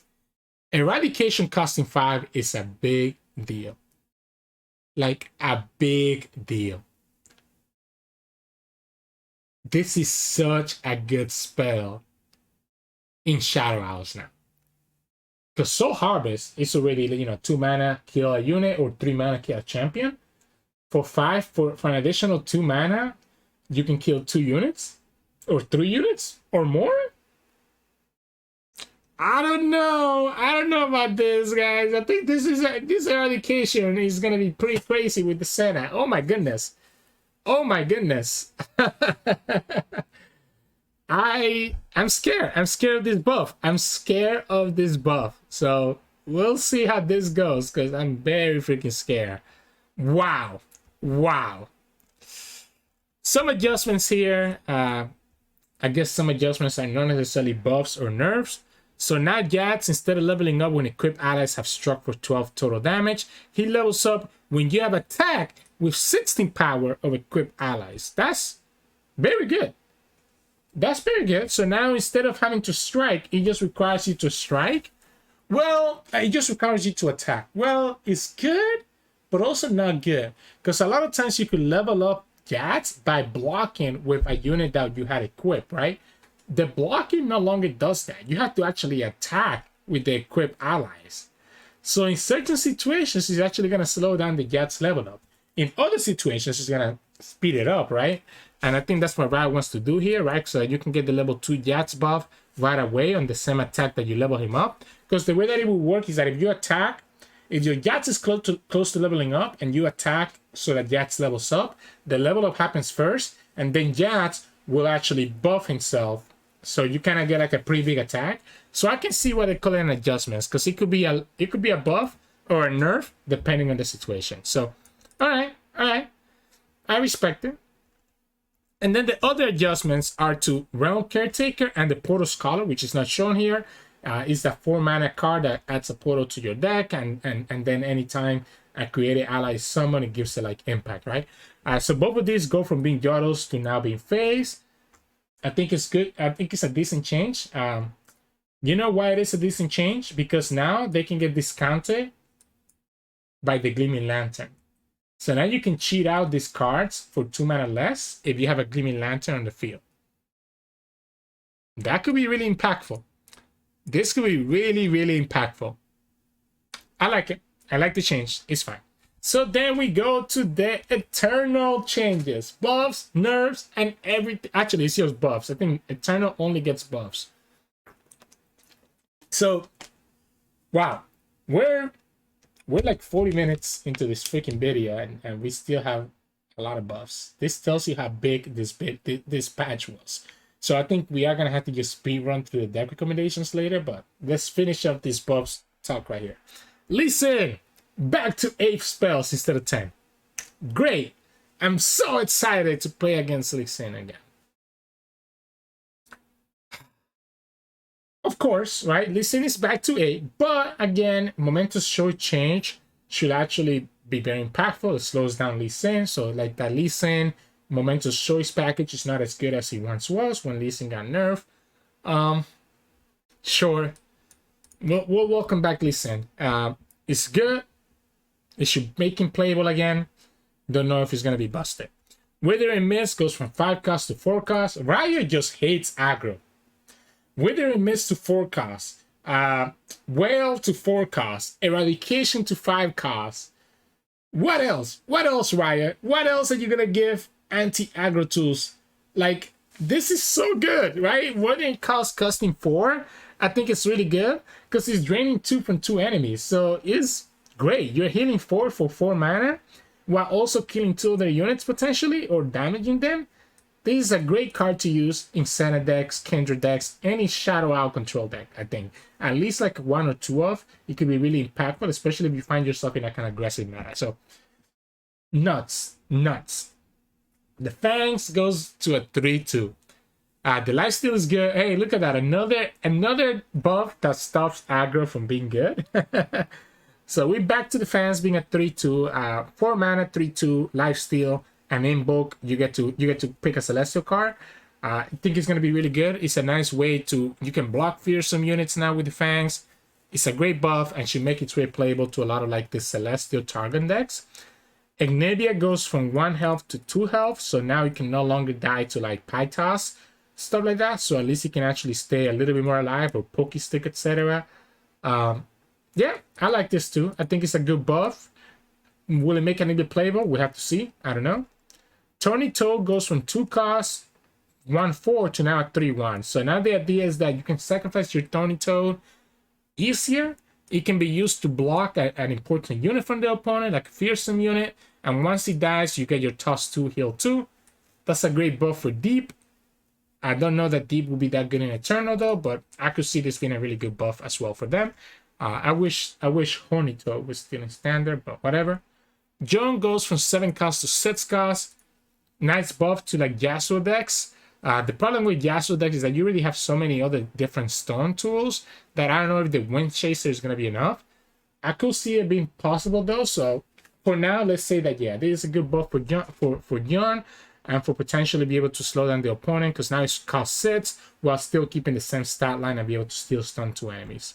Eradication costing 5 is a big deal. Like, a big deal. This is such a good spell in Shadow Hours now. Because Soul Harvest is already, you know, 2 mana kill a unit or 3 mana kill a champion. For 5, for an additional 2 mana, you can kill 2 units or 3 units or more. I don't know about this, guys. I think this eradication is gonna be pretty crazy with the Senna. Oh my goodness. Oh my goodness. I'm scared. I'm scared of this buff. I'm scared of this buff. So we'll see how this goes, because I'm very freaking scared. Wow. Wow. Some adjustments here. I guess some adjustments are not necessarily buffs or nerfs. So now Jats, instead of leveling up when equipped allies have struck for 12 total damage, he levels up when you have attack with 16 power of equipped allies. That's very good. That's very good. So now instead of having to strike, it just requires you to strike. Well, it just requires you to attack. Well, it's good, but also not good. Because a lot of times you could level up Jats by blocking with a unit that you had equipped, right? The blocking no longer does that. You have to actually attack with the equipped allies. So in certain situations, it's actually going to slow down the Jats level up. In other situations, it's going to speed it up, right? And I think that's what Riot wants to do here, right? So that you can get the level 2 Jats buff right away on the same attack that you level him up. Because the way that it will work is that if you attack, if your Jats is close to leveling up and you attack so that Jats levels up, the level up happens first, and then Jats will actually buff himself. So you kind of get like a pretty big attack. So I can see why they call it an adjustments, because it could be a buff or a nerf depending on the situation. So, all right, I respect it. And then the other adjustments are to Realm Caretaker and the Portal Scholar, which is not shown here. Is that 4 mana card that adds a portal to your deck, and then anytime a created ally is summoned, it gives it like impact, right? So both of these go from being Yodos to now being phased. I think it's good. I think it's a decent change. You know why it is a decent change? Because now they can get discounted by the Gleaming Lantern. So now you can cheat out these cards for 2 mana less if you have a Gleaming Lantern on the field. That could be really impactful. This could be really, really impactful. I like it. I like the change. It's fine. So then we go to the Eternal changes. Buffs, nerfs, and everything. Actually, it's just buffs. I think Eternal only gets buffs. So, wow. We're like 40 minutes into this freaking video, and we still have a lot of buffs. This tells you how big this patch was. So I think we are going to have to just speed run through the deck recommendations later, but let's finish up this buffs talk right here. Lee Sin, back to 8 spells instead of 10. Great. I'm so excited to play against Lee Sin again. Of course, right? Lee Sin is back to 8, but again, momentous short change should actually be very impactful. It slows down Lee Sin, so like that Lee Sin momentous choice package is not as good as he once was when Lee Sin got nerfed. Sure. We'll welcome back Lee Sin. It's good. It should make him playable again. Don't know if he's going to be busted. Wither and Mist goes from 5 cost to 4 cost. Riot just hates aggro. Wither and Mist to 4 cost. Whale to 4 cost. Eradication to 5 cost. What else? What else, Riot? What else are you going to give anti-aggro tools? Like, this is so good, right? What it costs costing 4? I think it's really good because it's draining 2 from 2 enemies. So it's great. You're healing 4 for 4 mana while also killing 2 of their units potentially or damaging them. This is a great card to use in Senna decks, Kindred decks, any Shadow Owl control deck, I think. At least like 1 or 2 of. It could be really impactful, especially if you find yourself in that kind of aggressive meta. So, nuts. The Fangs goes to a 3-2. The lifesteal is good. Hey, look at that. Another buff that stops aggro from being good. So we're back to the Fangs being a 3-2. 4 mana, 3-2, lifesteal, and Invoke. You get to pick a Celestial card. I think it's gonna be really good. It's a nice way to you can block fearsome units now with the Fangs. It's a great buff and should make its way playable to a lot of like the Celestial Targon decks. Anivia goes from 1 health to 2 health, so now you can no longer die to like Pythos, stuff like that. So at least you can actually stay a little bit more alive, or Pokestick, etc. Yeah, I like this too. I think it's a good buff. Will it make Anivia playable? We'll have to see. I don't know. Tony Toad goes from 2 costs, 1-4 to now a 3-1. So now the idea is that you can sacrifice your Tony Toad easier. It can be used to block an important unit from the opponent, like a fearsome unit. And once he dies, you get your toss 2, heal 2. That's a great buff for Deep. I don't know that Deep will be that good in Eternal though, but I could see this being a really good buff as well for them. I wish Horny Toad was still in Standard, but whatever. Joan goes from 7 cost to 6 cost. Nice buff to like Yasuo decks. The problem with Yasuo decks is that you really have so many other different stone tools that I don't know if the Wind Chaser is going to be enough. I could see it being possible though, so for now, let's say that, yeah, this is a good buff for John and for potentially be able to slow down the opponent because now it's cost 6 while still keeping the same stat line and be able to still stun 2 enemies.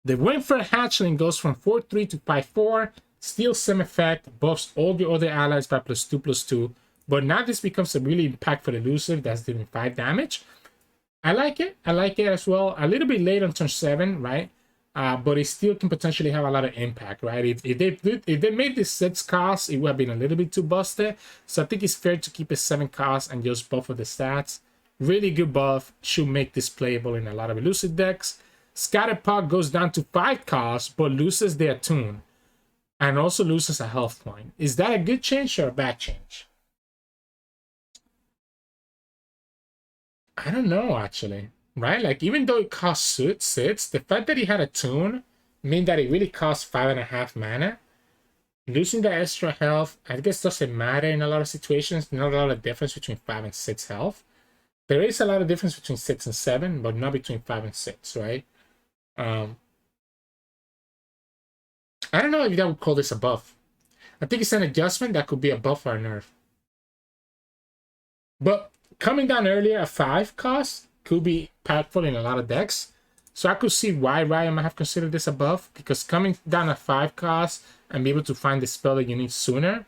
The Winfred Hatchling goes from 4-3 to 5-4, still same effect, buffs all your other allies by +2/+2. But now this becomes a really impactful elusive that's doing 5 damage. I like it. I like it as well. A little bit late on turn 7, right? But it still can potentially have a lot of impact, right? If they made this 6 cost, it would have been a little bit too busted. So I think it's fair to keep it 7 cost and just buff of the stats. Really good buff. Should make this playable in a lot of elusive decks. Scatterpot goes down to 5 cost, but loses the attune. And also loses a health point. Is that a good change or a bad change? I don't know, actually. Right? Like, even though it costs 6, the fact that he had a tune means that it really costs 5.5 mana. Losing the extra health, I guess, doesn't matter in a lot of situations. Not a lot of difference between 5 and 6 health. There is a lot of difference between 6 and 7, but not between 5 and 6, right? I don't know if I would call this a buff. I think it's an adjustment that could be a buff or a nerf. But coming down earlier at 5 cost could be impactful in a lot of decks. So I could see why Riot might have considered this a buff, because coming down at 5 cost and be able to find the spell that you need sooner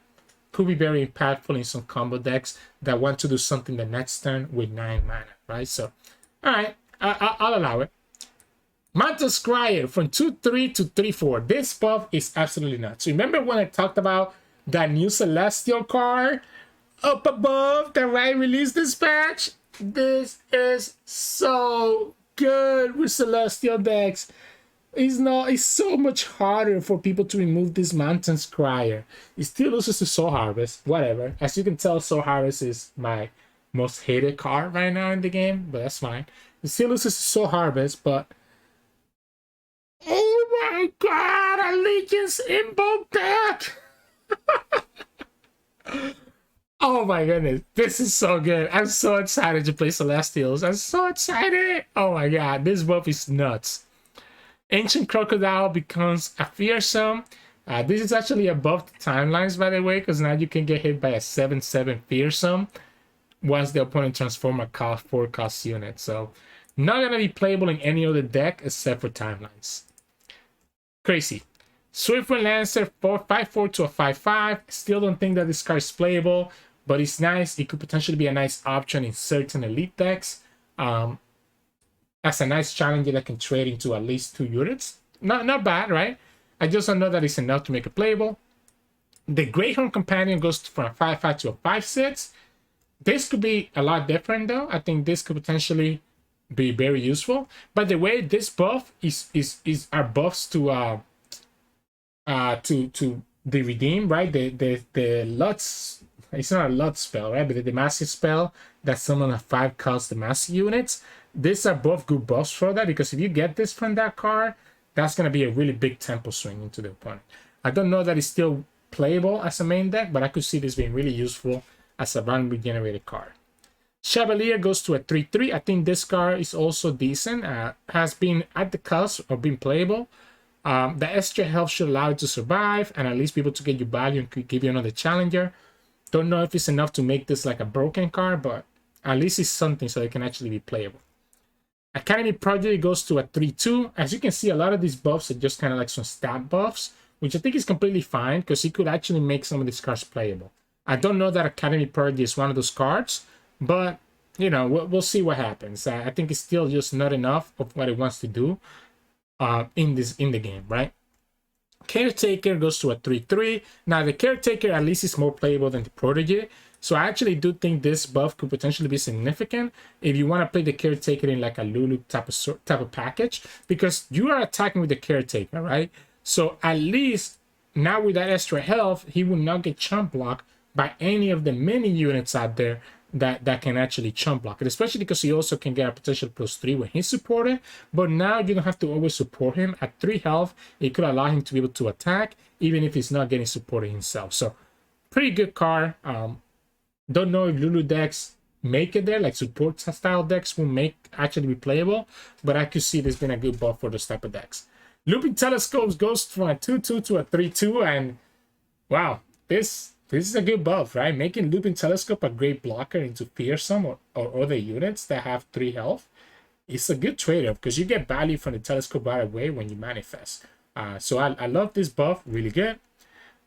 could be very impactful in some combo decks that want to do something the next turn with 9 mana, right? So, alright, I'll allow it. Mantle Scryer from 2-3 to 3-4. This buff is absolutely nuts. Remember when I talked about that new Celestial card up above that Riot released this patch? This is so good with Celestial decks. It's so much harder for people to remove this Mountain Scryer. It still loses to Soul Harvest, whatever. As you can tell, Soul Harvest is my most hated card right now in the game, but that's fine. It still loses to Soul Harvest, but oh my god, Allegiance Invoke deck! Oh my goodness, this is so good. I'm so excited to play Celestials. I'm so excited. Oh my god, this buff is nuts. Ancient Crocodile becomes a fearsome. This is actually above the timelines, by the way, because now you can get hit by a 7/7 fearsome once the opponent transforms a cost 4 cost unit. So Not gonna be playable in any other deck except for Timelines. Crazy. Swiftwind Lancer 5/4 to a 5/5. Still don't think that this card is playable, but it's nice. It could potentially be a nice option in certain elite decks. As a nice challenger that can trade into at least 2 units. Not bad, right? I just don't know that it's enough to make it playable. The Greyhound Companion goes from a 5/5 to a 5/6. This could be a lot different though. I think this could potentially be very useful. By the way, this buff is our buffs to the redeem, right? The Lutz, it's not a Lutz spell, right? But the Demacia spell that summon a 5 cost Demacia units. These are both good buffs for that, because if you get this from that card, that's gonna be a really big tempo swing into the opponent. I don't know that it's still playable as a main deck, but I could see this being really useful as a randomly generated card. Chevalier goes to a 3/3. I think this card is also decent. Has been at the cusp of being playable. The extra health should allow you to survive and at least be able to get you value and could give you another challenger. Don't know if it's enough to make this like a broken card, but at least it's something so it can actually be playable. Academy Project goes to a 3/2. As you can see, a lot of these buffs are just kind of like some stat buffs, which I think is completely fine because it could actually make some of these cards playable. I don't know that Academy Project is one of those cards, but you know, we'll see what happens. I think it's still just not enough of what it wants to do in the game, right? Caretaker goes to a 3/3. Now the Caretaker at least is more playable than the Protege, so I actually do think this buff could potentially be significant if you want to play the Caretaker in like a Lulu type of package, because you are attacking with the Caretaker, right? So at least now with that extra health, he will not get chump blocked by any of the many units out there that can actually chump block it, especially because he also can get a potential +3 when he's supported. But now you don't have to always support him. At 3 health, it could allow him to be able to attack even if he's not getting supported himself. So pretty good card. Don't know if Lulu decks make it there, like support style decks will actually be playable, but I could see this being a good buff for those type of decks. Looping Telescopes goes from a 2/2 to a 3/2, and wow, this is a good buff, right? Making Looping Telescope a great blocker into Fearsome or other units that have 3 health. It's a good trade-off because you get value from the Telescope right away when you manifest. So I love this buff, really good.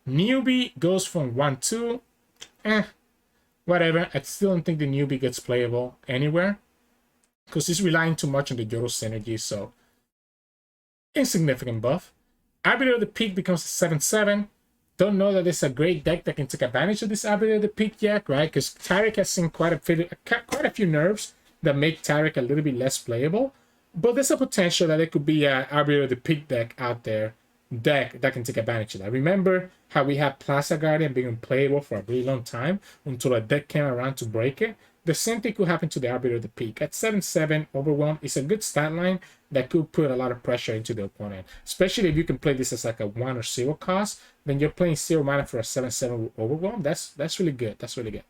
Newbie goes from 1/2. Whatever. I still don't think the Newbie gets playable anywhere because it's relying too much on the Yoro synergy, so insignificant buff. Arbiter of the Peak becomes a 7/7. Don't know that it's a great deck that can take advantage of this Arbiter of the Peak yet, right? Because Taric has seen quite a few nerfs that make Taric a little bit less playable. But there's a potential that it could be an Arbiter of the Peak deck out there that can take advantage of that. Remember how we had Plaza Guardian being unplayable for a really long time until a deck came around to break it? The same thing could happen to the Arbiter of the Peak. At 7/7, Overwhelm is a good stat line that could put a lot of pressure into the opponent. Especially if you can play this as like a 1 or 0 cost, then you're playing 0 mana for a 7/7 with Overwhelm. That's really good. That's really good.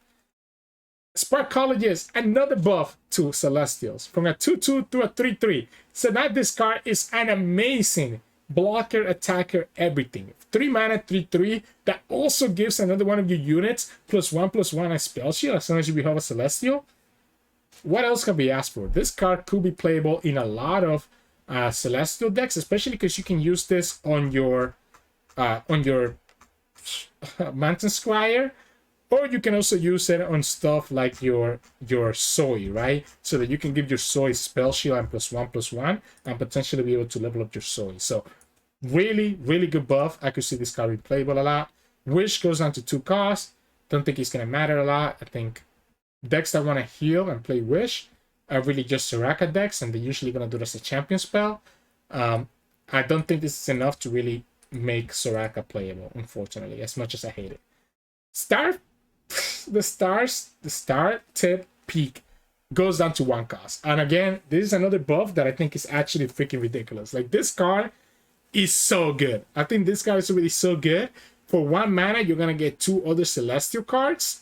Sparkologist, another buff to Celestials. From a 2/2 to a 3/3. So now this card is an amazing blocker, attacker, everything. 3 mana, 3/3. That also gives another one of your units +1/+1 as spell shield as soon as you have a Celestial. What else can be asked for? This card could be playable in a lot of Celestial decks, especially because you can use this on your Mountain Scryer, or you can also use it on stuff like your Soy, right? So that you can give your Soy spell shield and +1/+1 and potentially be able to level up your Soy. So really, really good buff. I could see this card be playable a lot. Wish goes down to 2 costs. Don't think it's gonna matter a lot. I think decks that want to heal and play Wish are really just Soraka decks, and they're usually going to do this as a champion spell. I don't think this is enough to really make Soraka playable, unfortunately, as much as I hate it. The Star Tip Peak goes down to 1 cost. And again, this is another buff that I think is actually freaking ridiculous. Like, this card is so good. I think this card is really so good. For 1 mana, you're going to get 2 other Celestial cards.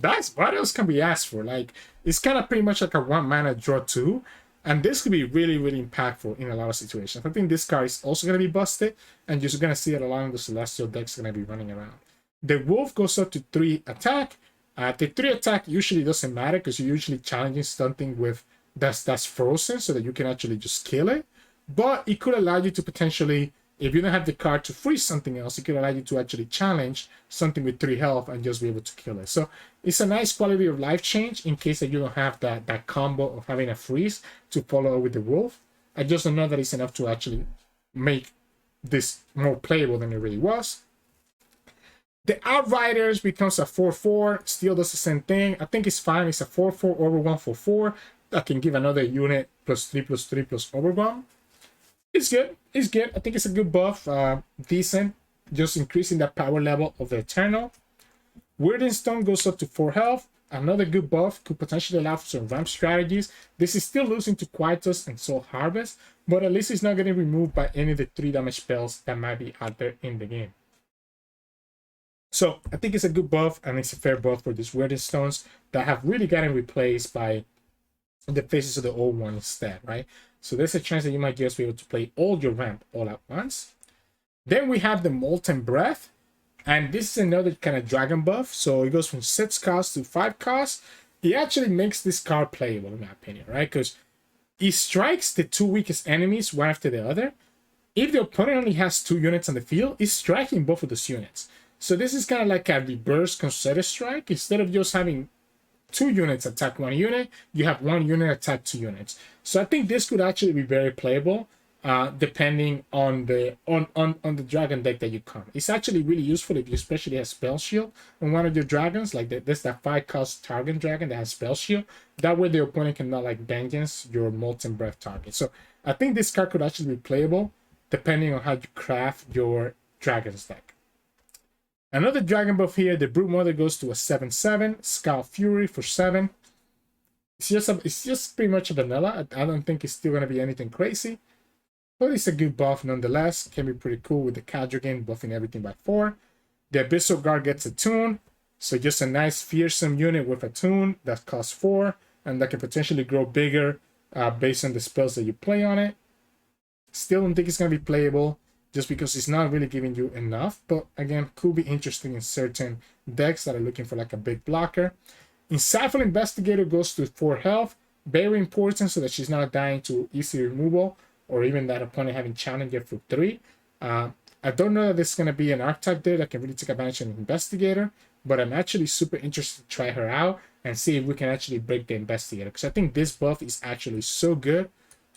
That's what else can be asked for. Like, it's kind of pretty much like a 1 mana draw 2, and this could be really, really impactful in a lot of situations. I think this card is also going to be busted, and you're going to see it along the Celestial decks going to be running around. The Wolf goes up to 3 attack. The 3 attack usually doesn't matter because you're usually challenging something with that's frozen so that you can actually just kill it. But it could allow you to potentially, if you don't have the card to freeze something else, it could allow you to actually challenge something with 3 health and just be able to kill it. So it's a nice quality of life change in case that you don't have that combo of having a freeze to follow with the wolf. I just don't know that it's enough to actually make this more playable than it really was. The Outriders becomes a 4/4, still does the same thing. I think it's fine. It's a 4/4 overwhelm for 4 that can give another unit +3/+3 overwhelm. It's good. It's good. I think it's a good buff. Decent. Just increasing the power level of the Eternal. Warding Stone goes up to 4 health. Another good buff. Could potentially allow for some ramp strategies. This is still losing to Quietus and Soul Harvest, but at least it's not getting removed by any of the 3 damage spells that might be out there in the game. So I think it's a good buff, and it's a fair buff for these Warding Stones that have really gotten replaced by the faces of the old one instead, right? So there's a chance that you might just be able to play all your ramp all at once. Then we have the Molten Breath, and this is another kind of dragon buff. So it goes from 6 cost to 5 cost. It actually makes this card playable, in my opinion, right? Because it strikes the 2 weakest enemies one after the other. If the opponent only has 2 units on the field, it's striking both of those units. So this is kind of like a reverse concerted strike. Instead of just having 2 units attack 1 unit, you have 1 unit attack 2 units. So I think this could actually be very playable, depending on the dragon deck that you come. It's actually really useful if you especially have Spell Shield on one of your dragons, like there's that 5 cost target dragon that has Spell Shield. That way the opponent cannot like vengeance your Molten Breath target. So I think this card could actually be playable depending on how you craft your dragon's deck. Another dragon buff here, the Brute Mother goes to a 7/7, Scout Fury for 7. It's just pretty much a vanilla. I don't think it's still going to be anything crazy. But it's a good buff nonetheless. Can be pretty cool with the Cadrigan buffing everything by 4. The Abyssal Guard gets a tune. So just a nice fearsome unit with a tune that costs 4. And that can potentially grow bigger based on the spells that you play on it. Still don't think it's going to be playable, just because it's not really giving you enough, but again, could be interesting in certain decks that are looking for like a big blocker. Insightful Investigator goes to 4 health, very important so that she's not dying to easy removal, or even that opponent having challenge her for 3. I don't know that this is going to be an archetype there that can really take advantage of an Investigator, but I'm actually super interested to try her out and see if we can actually break the Investigator, because I think this buff is actually so good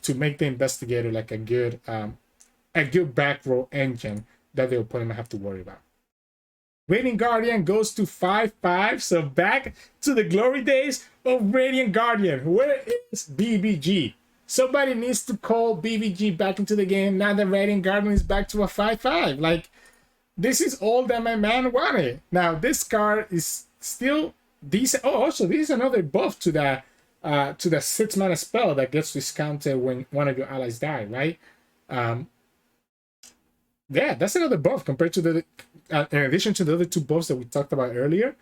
to make the Investigator like a good back row engine that the opponent might have to worry about. Radiant Guardian goes to 5/5, so back to the glory days of Radiant Guardian. Where is BBG? Somebody needs to call BBG back into the game now that Radiant Guardian is back to a 5/5. Like, this is all that my man wanted. Now, this card is still decent. Oh, also, this is another buff to the 6-mana spell that gets discounted when one of your allies die, right? Yeah, that's another buff compared to the, in addition to the other 2 buffs that we talked about earlier,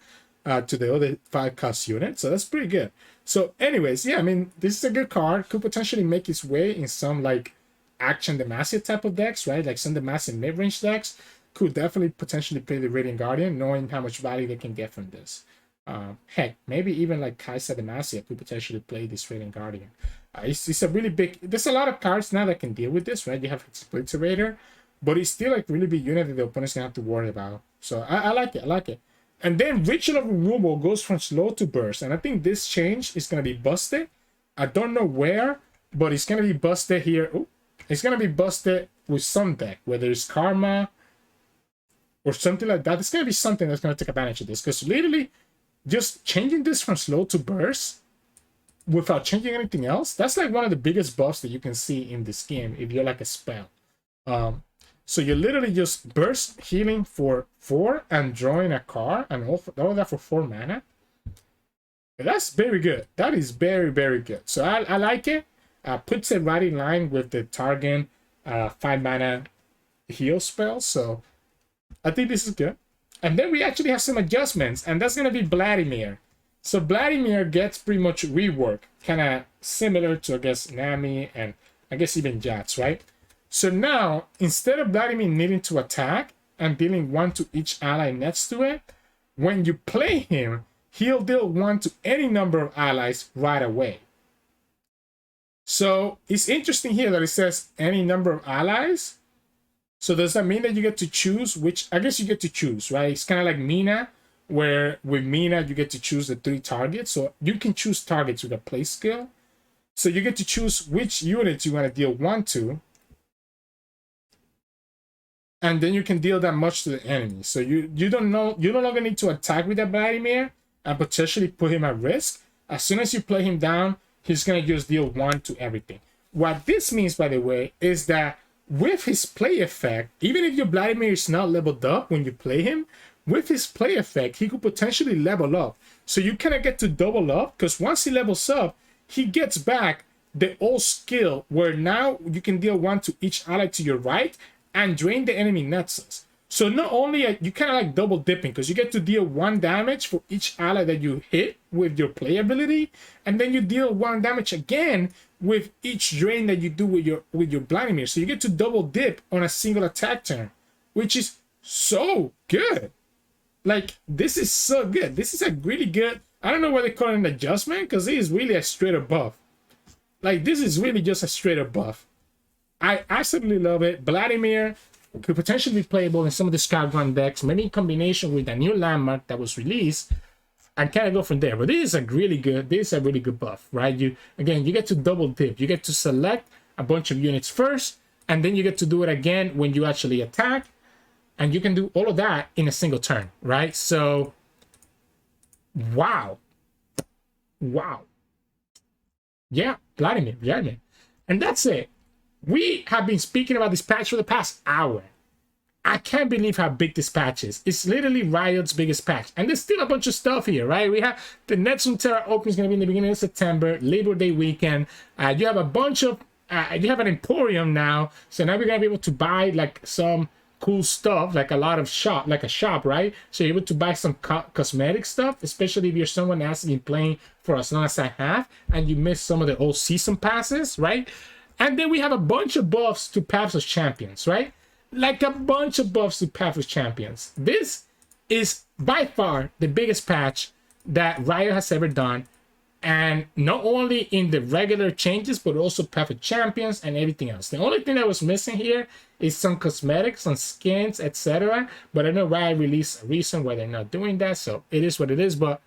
to the other 5 cost units. So that's pretty good. So anyways, yeah, I mean, this is a good card. Could potentially make its way in some like Action Demacia type of decks, right? Like some Demacia mid-range decks could definitely potentially play the Radiant Guardian, knowing how much value they can get from this. Heck, maybe even like Kaisa Demacia could potentially play this Radiant Guardian. It's a really big, there's a lot of cards now that can deal with this, right? You have Splitterator, but it's still like really big unit that the opponent's gonna have to worry about. So I like it, I like it. And then Ritual of Removal goes from slow to burst, and I think this change is gonna be busted. I don't know where, but it's gonna be busted here. Ooh, it's gonna be busted with some deck, whether it's Karma or something like that. It's gonna be something that's gonna take advantage of this, because literally just changing this from slow to burst without changing anything else, that's like one of the biggest buffs that you can see in this game if you're like a spell. So you literally just burst healing for 4 and drawing a card, and all that for 4 mana. That's very good. That is very, very good. So I like it. Puts it right in line with the Targan 5 mana heal spell. So I think this is good. And then we actually have some adjustments, and that's going to be Vladimir. So Vladimir gets pretty much rework, kind of similar to, I guess, Nami and I guess even Jats, right? So now, instead of Vladimir needing to attack and dealing 1 to each ally next to it, when you play him, he'll deal 1 to any number of allies right away. So it's interesting here that it says any number of allies. So does that mean that you get to choose which? I guess you get to choose, right? It's kind of like Mina, where with Mina you get to choose the 3 targets. So you can choose targets with a play skill. So you get to choose which units you want to deal 1 to. And then you can deal that much to the enemy. So you no longer need to attack with that Vladimir and potentially put him at risk. As soon as you play him down, he's gonna just deal 1 to everything. What this means, by the way, is that with his play effect, even if your Vladimir is not leveled up when you play him, with his play effect, he could potentially level up. So you kind of get to double up, because once he levels up, he gets back the old skill where now you can deal 1 to each ally to your right and drain the enemy nexus. So not only are you kind of like double dipping, because you get to deal 1 damage for each ally that you hit with your play ability, and then you deal 1 damage again with each drain that you do with your Vladimir. So you get to double dip on a single attack turn, which is so good. Like, this is so good. This is a really good, I don't know why they call it an adjustment, because it is really a straight up buff. Like, this is really just a straight up buff. I absolutely love it. Vladimir could potentially be playable in some of the Skyground decks, maybe in combination with a new landmark that was released, and kind of go from there. But this is a really good buff, right? You get to double dip. You get to select a bunch of units first, and then you get to do it again when you actually attack, and you can do all of that in a single turn, right? So, wow. Yeah, Vladimir. And that's it. We have been speaking about this patch for the past hour. I can't believe how big this patch is. It's literally Riot's biggest patch. And there's still a bunch of stuff here, right? We have the Legends of Runeterra opening is going to be in the beginning of September, Labor Day weekend. You have a bunch of, you have an Emporium now. So now we're going to be able to buy like some cool stuff, like a shop, right? So you're able to buy some cosmetic stuff, especially if you're someone that has been playing for as long as I have, and you missed some of the old season passes, right? And then we have a bunch of buffs to Paths of Champions, right? Like a bunch of buffs to Paths of Champions. This is by far the biggest patch that Riot has ever done. And not only in the regular changes, but also Paths of Champions and everything else. The only thing that was missing here is some cosmetics, some skins, etc. But I know Riot released a reason why they're not doing that. So it is what it is. But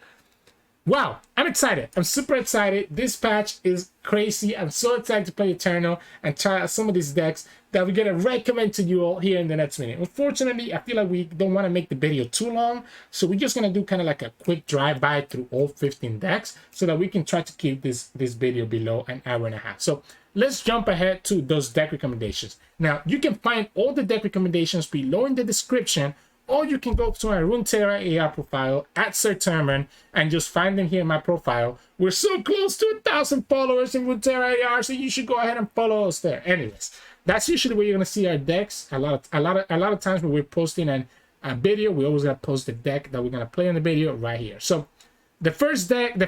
wow, I'm excited. I'm super excited. This patch is crazy. I'm so excited to play Eternal and try out some of these decks that we're going to recommend to you all here in the next minute. Unfortunately, I feel like we don't want to make the video too long, so we're just going to do kind of like a quick drive-by through all 15 decks so that we can try to keep this video below an hour and a half. So let's jump ahead to those deck recommendations. Now, you can find all the deck recommendations below in the description, or you can go to my Runeterra AR profile at Sir Terman and just find them here in my profile. We're so close to 1,000 followers in Runeterra AR, so you should go ahead and follow us there. Anyways, that's usually where you're gonna see our decks. A lot of times when we're posting a video, we always gotta post the deck that we're gonna play in the video right here. So the first deck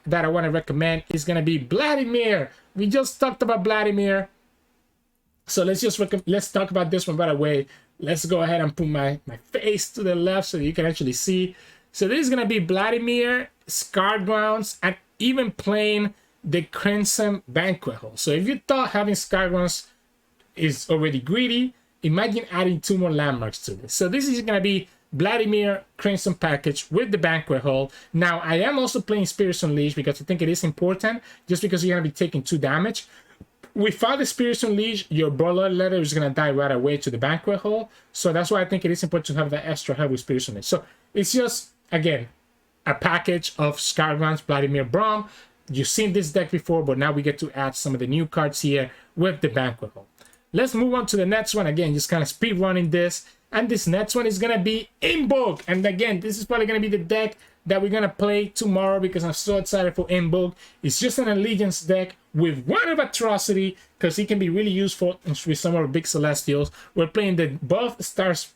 that I want to recommend is gonna be Vladimir. We just talked about Vladimir, so let's talk about this one right away. Let's go ahead and put my face to the left so that you can actually see. So this is going to be Vladimir, Scargrounds, and even playing the Crimson Banquet Hall. So if you thought having Scargrounds is already greedy, imagine adding 2 more landmarks to this. So this is going to be Vladimir Crimson package with the Banquet Hall. Now, I am also playing Spirits Unleashed because I think it is important, just because you're going to be taking 2 damage. Without the Spirits Unleashed, your Blood Letter is going to die right away to the Banquet Hall. So that's why I think it is important to have that extra help with Spirits Unleashed. So it's just, again, a package of Scargrounds, Vladimir, Braun. You've seen this deck before, but now we get to add some of the new cards here with the Banquet Hall. Let's move on to the next one. Again, just kind of speed running this. And this next one is going to be Invoke. And again, this is probably going to be the deck that we're going to play tomorrow because I'm so excited for Invoke. It's just an Allegiance deck with one of Atrocity because it can be really useful with some of our big Celestials. We're playing the buff Stars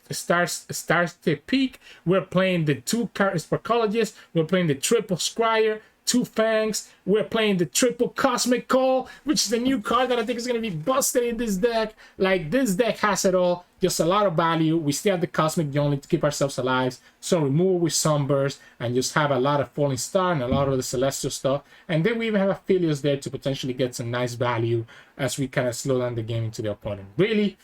Peak. We're playing the 2 Sparkologists. We're playing the triple Scryer, 2 Fangs. We're playing the triple Cosmic Call, which is the new card that I think is going to be busted in this deck. Like, this deck has it all. Just a lot of value. We still have the Cosmic only to keep ourselves alive. So remove with Sunburst and just have a lot of Falling Star and a lot of the Celestial stuff. And then we even have Aphelios there to potentially get some nice value as we kind of slow down the game into the opponent. Really,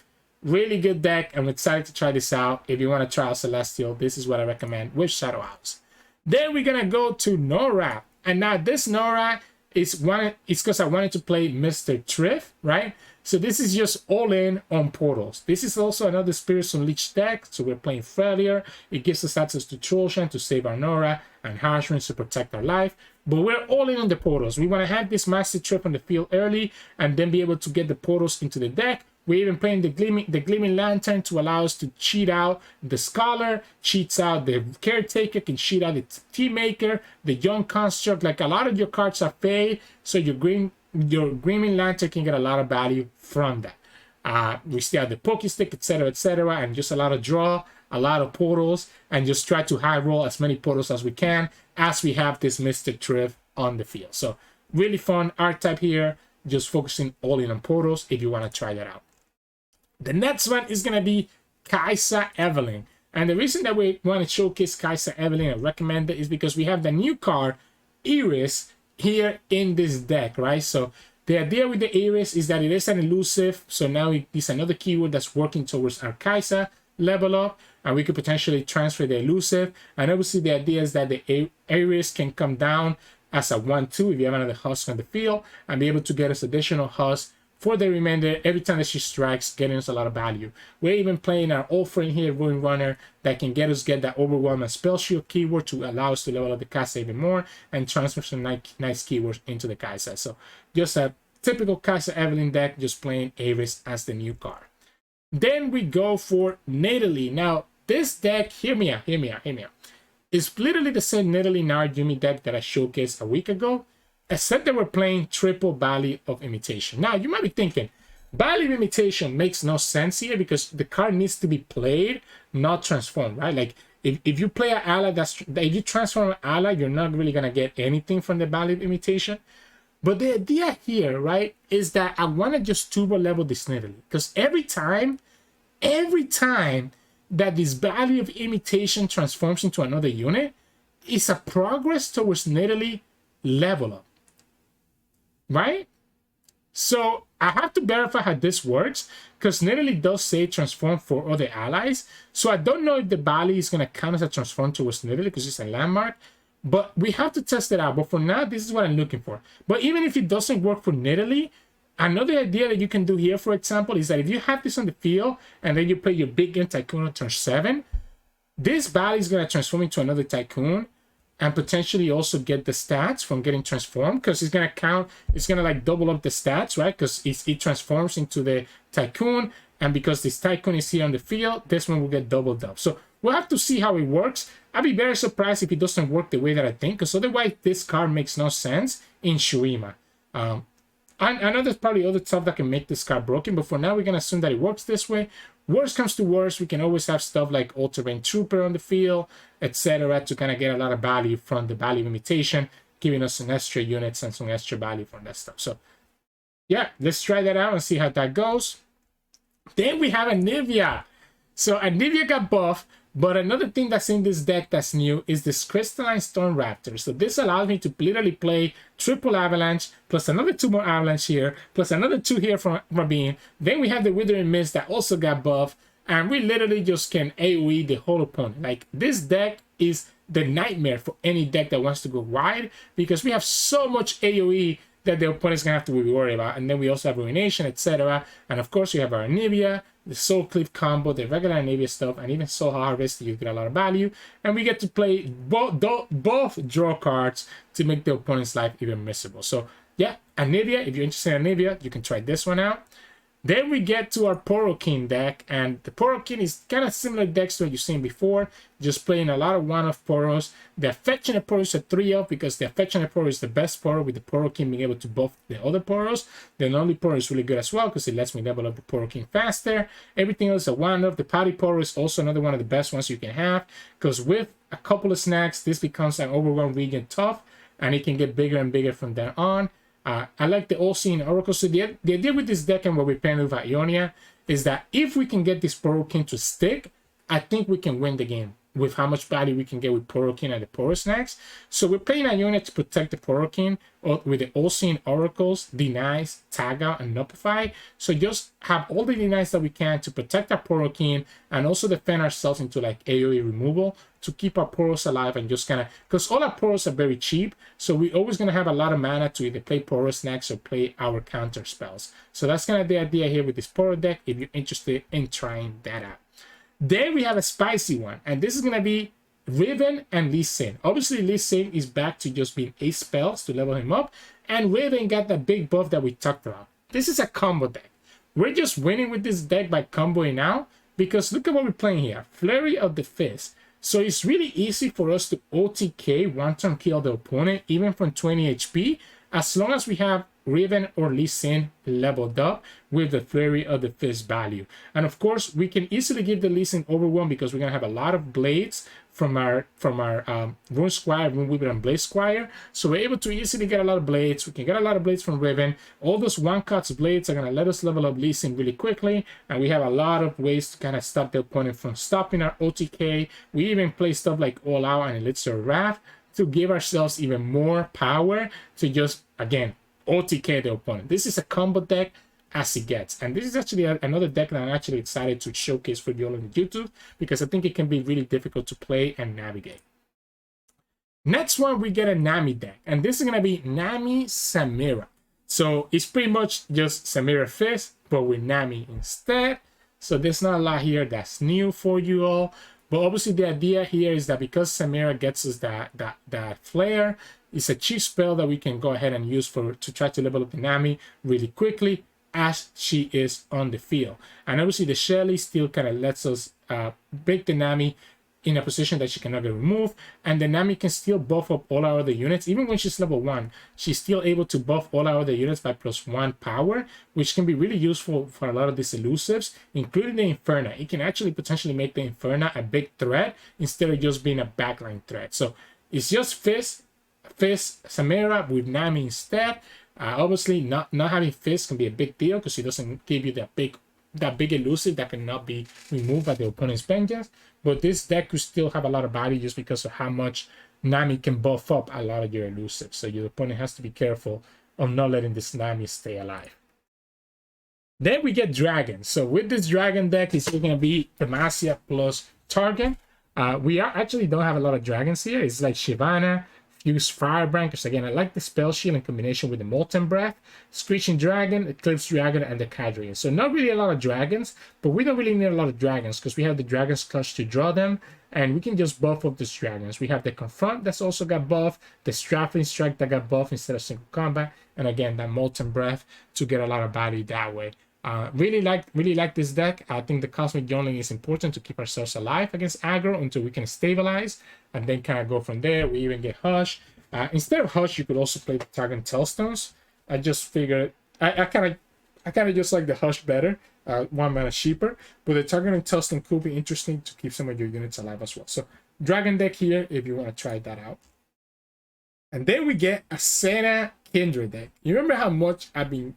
really good deck. I'm excited to try this out. If you want to try out Celestial, this is what I recommend with Shadow House. Then we're going to go to Norra. And now this Norra is because I wanted to play Mr. Thrift, right? So this is just all in on portals. This is also another Spirits Unleashed deck. So we're playing Failure. It gives us access to Trollshan to save our Norra and Harsh Winds to protect our life. But we're all in on the portals. We want to have this Master Trip on the field early and then be able to get the portals into the deck. We're even playing the Gleaming Lantern to allow us to cheat out the Scholar, cheats out the Caretaker, can cheat out the Teammaker, the Young Construct. Like, a lot of your cards are paid, so your Gleaming Lantern can get a lot of value from that. We still have the Pokestick, etc., and just a lot of draw, a lot of portals, and just try to high roll as many portals as we can as we have this Mr. Thrift on the field. So really fun archetype here, just focusing all in on portals if you want to try that out. The next one is going to be Kai'Sa Evelynn. And the reason that we want to showcase Kai'Sa Evelynn and recommend it is because we have the new card, Airis, here in this deck, right? So the idea with the Airis is that it is an elusive. So now it's another keyword that's working towards our Kai'Sa level up. And we could potentially transfer the elusive. And obviously the idea is that the Airis can come down as a 1/2 if you have another husk on the field and be able to get us additional husk for the remainder every time that she strikes, getting us a lot of value. We're even playing our old friend here, Ruin Runner, that can get that Overwhelm and Spell Shield keyword to allow us to level up the Kai'Sa even more and transfer some nice keywords into the Kai'Sa. So just a typical Kai'Sa Evelynn deck, just playing Airis as the new card. Then we go for Nidalee. Now, this deck, hear me out. It's literally the same Nidalee Yuumi deck that I showcased a week ago, except that we're playing triple Valley of Imitation. Now, you might be thinking, Valley of Imitation makes no sense here because the card needs to be played, not transformed, right? Like, if you play an ally, if you transform an ally, you're not really going to get anything from the Valley of Imitation. But the idea here, right, is that I want to just turbo level this Nidalee. Because every time that this Valley of Imitation transforms into another unit, it's a progress towards Nidalee level up. Right? So I have to verify how this works because Nidalee does say transform for other allies. So I don't know if the Valley is going to count as a transform towards Nidalee because it's a landmark. But we have to test it out. But for now, this is what I'm looking for. But even if it doesn't work for Nidalee, another idea that you can do here, for example, is that if you have this on the field and then you play your big game Tycoon on turn 7, this Valley is going to transform into another Tycoon and potentially also get the stats from getting transformed because it's going to count, it's going to like double up the stats, right? Because it transforms into the Tycoon, and because this Tycoon is here on the field, this one will get doubled up. So we'll have to see how it works. I'd be very surprised if it doesn't work the way that I think, because otherwise this card makes no sense in Shuima. I know there's probably other stuff that can make this card broken, but for now we're going to assume that it works this way. Worst comes to worst, we can always have stuff like All-Terrain Trooper on the field, etc. to kind of get a lot of value from the Valley of Imitation, giving us some extra units and some extra value from that stuff. So yeah, let's try that out and see how that goes. Then we have Anivia. So Anivia got buffed, but another thing that's in this deck that's new is this Crystalline Stormraptor. So this allows me to literally play triple Avalanche, plus another 2 more Avalanche here, plus another 2 here from Rabin. Then we have the Withering Mist that also got buffed, and we literally just can AoE the whole opponent. Like, this deck is the nightmare for any deck that wants to go wide, because we have so much AoE that the opponent's gonna have to be worried about. And then we also have Ruination, etc. And of course we have our Anivia, the Soul Cliff combo, the regular Anivia stuff, and even Soul Harvest, you get a lot of value. And we get to play both draw cards to make the opponent's life even miserable. So yeah, Anivia, if you're interested in Anivia, you can try this one out. Then we get to our Poro King deck, and the Poro King is kind of similar decks to what you've seen before, just playing a lot of one-off Poros. The Affectionate Poro is a 3-up because the Affectionate Poro is the best Poro, with the Poro King being able to buff the other Poros. The Lonely Poro is really good as well because it lets me level up the Poro King faster. Everything else is a 1-up. The Party Poro is also another one of the best ones you can have because with a couple of snacks, this becomes an Overwhelm Region tough. and it can get bigger and bigger from then on. I like the All-Seeing Oracle. So the idea with this deck and what we're playing with Ionia is that if we can get this Poro King to stick, I think we can win the game with how much value we can get with Poro King and the Poro Snacks. So we're playing Ionia to protect the Poro King with the All-Seeing Oracles, Denies, Tag Out, and Nullify. So just have all the denies that we can to protect our Poro King and also defend ourselves into like AoE removal to keep our Poros alive and just kind of, because all our Poros are very cheap, so we're always going to have a lot of mana to either play Poro Snacks or play our counter spells. So that's kind of the idea here with this Poro deck if you're interested in trying that out. Then we have a spicy one, and this is going to be Riven and Lee Sin. Obviously, Lee Sin is back to just being 8 spells to level him up, and Riven got that big buff that we talked about. This is a combo deck. We're just winning with this deck by comboing out, because look at what we're playing here. Flurry of the Fist. So it's really easy for us to OTK, one-turn kill the opponent, even from 20 HP, as long as we have Riven or Lee Sin leveled up with the Flurry of the Fist value. And of course, we can easily give the Lee Sin Overwhelm because we're going to have a lot of blades from our Rune Scryer, Rune Weaver, and Blade Scryer. So we're able to easily get a lot of blades. We can get a lot of blades from Riven. All those one-cuts blades are going to let us level up Lee Sin really quickly. And we have a lot of ways to kind of stop the opponent from stopping our OTK. We even play stuff like All Out and Elixir Wrath to give ourselves even more power to just, again, OTK the opponent. This is a combo deck as it gets, and this is actually another deck that I'm actually excited to showcase for you all on YouTube because I think it can be really difficult to play and navigate. Next one, we get a Nami deck, and this is going to be Nami Samira. So it's pretty much just Samira Fist, but with Nami instead. So there's not a lot here that's new for you all. But obviously the idea here is that because Samira gets us that flare, it's a cheap spell that we can go ahead and use to try to level up the Nami really quickly as she is on the field. And obviously the Shelly still kind of lets us break the Nami in a position that she cannot get removed, and the Nami can still buff up all our other units. Even when she's level 1, she's still able to buff all our other units by +1 power, which can be really useful for a lot of these elusives, including the Inferna. It can actually potentially make the Inferna a big threat instead of just being a backline threat. So it's just Fist Samira with Nami instead. Obviously not having Fist can be a big deal because she doesn't give you that big elusive that cannot be removed by the opponent's vengeance. But this deck could still have a lot of value just because of how much Nami can buff up a lot of your elusives. So your opponent has to be careful of not letting this Nami stay alive. Then we get Dragon. So with this Dragon deck, it's going to be Demacia plus Target. We actually don't have a lot of dragons here. It's like Shyvana, Fuse Firebrand, because again, I like the Spell Shield in combination with the Molten Breath, Screeching Dragon, Eclipse Dragon, and the Cadrian. So not really a lot of dragons, but we don't really need a lot of dragons because we have the Dragon's Clutch to draw them, and we can just buff up these dragons. We have the Confront that's also got buff, the Strafing Strike that got buff instead of single combat, and again, that Molten Breath to get a lot of value that way. Really like this deck. I think the Cosmic Youngling is important to keep ourselves alive against aggro until we can stabilize and then kind of go from there. We even get Hush. Instead of Hush, you could also play the Target Tellstones. I just figured I kind of just like the Hush better, 1 mana cheaper, but the Target Tellstone could be interesting to keep some of your units alive as well. So Dragon deck here if you want to try that out. And then we get a Senna Kindred deck. You remember how much I've been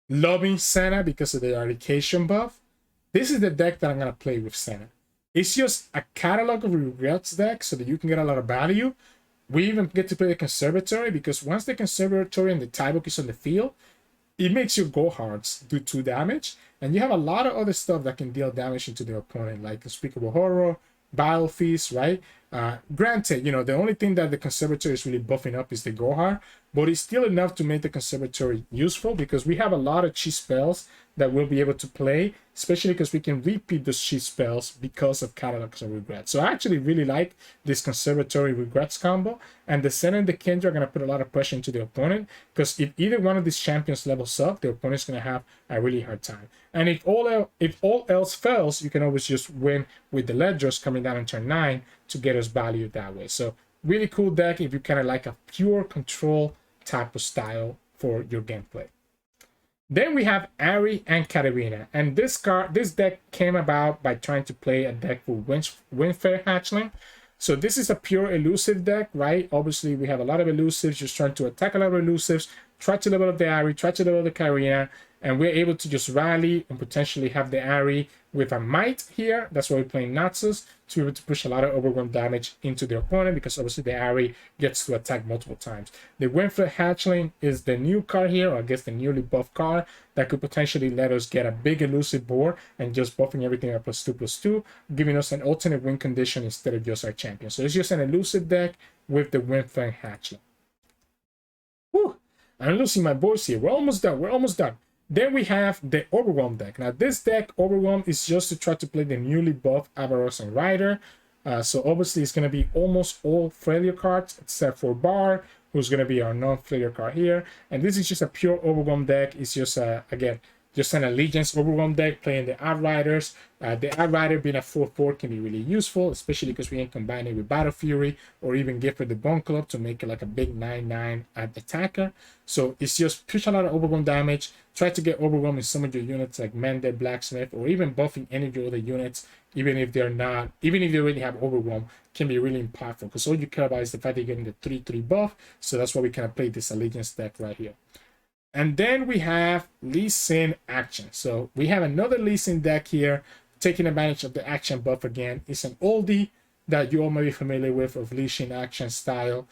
loving Senna because of the Eradication buff? This is the deck that I'm going to play with Senna. It's just a Catalog of Regrets deck so that you can get a lot of value. We even get to play the Conservatory because once the Conservatory and the Tybook is on the field, it makes your Go Hards do 2 damage. And you have a lot of other stuff that can deal damage into the opponent, like Unspeakable Horror, Battle Feast, right? Granted, you know, the only thing that the Conservatory is really buffing up is the Gohar, but it's still enough to make the Conservatory useful because we have a lot of cheat spells that we'll be able to play, especially because we can repeat those cheat spells because of Catalogs of Regrets. So I actually really like this Conservatory Regrets combo, and the Senna and the Kindred are going to put a lot of pressure into the opponent because if either one of these champions levels up, the opponent's going to have a really hard time. And if all else fails, you can always just win with the Ledgers coming down on turn 9 to get us value that way. So really cool deck if you kind of like a pure control type of style for your gameplay. Then we have Ahri and Katarina, and this deck came about by trying to play a deck with Windfare Hatchling. So this is a pure elusive deck, right? Obviously, we have a lot of elusives, just trying to attack a lot of elusives, try to level up the Ahri, try to level up the Karina, and we're able to just rally and potentially have the Ahri with a might here. That's why we're playing Naxos, to be able to push a lot of overwhelm damage into the opponent, because obviously the Ahri gets to attack multiple times. The Winfred Hatchling is the new card here, or I guess the newly buffed card, that could potentially let us get a big elusive board and just buffing everything at +2/+2, giving us an alternate win condition instead of just our champion. So it's just an elusive deck with the Winfred Hatchling. Whew. I'm losing my voice here. We're almost done. We're almost done. Then we have the Overwhelm deck. Now, this deck, Overwhelm, is just to try to play the newly buffed Avaros and Rider. So obviously, it's going to be almost all failure cards, except for Bar, who's going to be our non-failure card here. And this is just a pure Overwhelm deck. It's just, again, just an Allegiance Overwhelm deck playing the Outriders. The Outrider being a 4/4 can be really useful, especially because we can combine it with Battle Fury or even give her the Bone Club to make it like a big 9/9 attacker. So it's just push a lot of Overwhelm damage, try to get Overwhelm in some of your units like Mended, Blacksmith, or even buffing any of your other units, even if they already have Overwhelm, can be really impactful, because all you care about is the fact that you're getting the 3/3 buff. So that's why we kind of play this Allegiance deck right here. And then we have Lee Sin Akshan. So we have another Lee Sin deck here, taking advantage of the action buff again. It's an oldie that you all may be familiar with of Lee Sin Akshan style.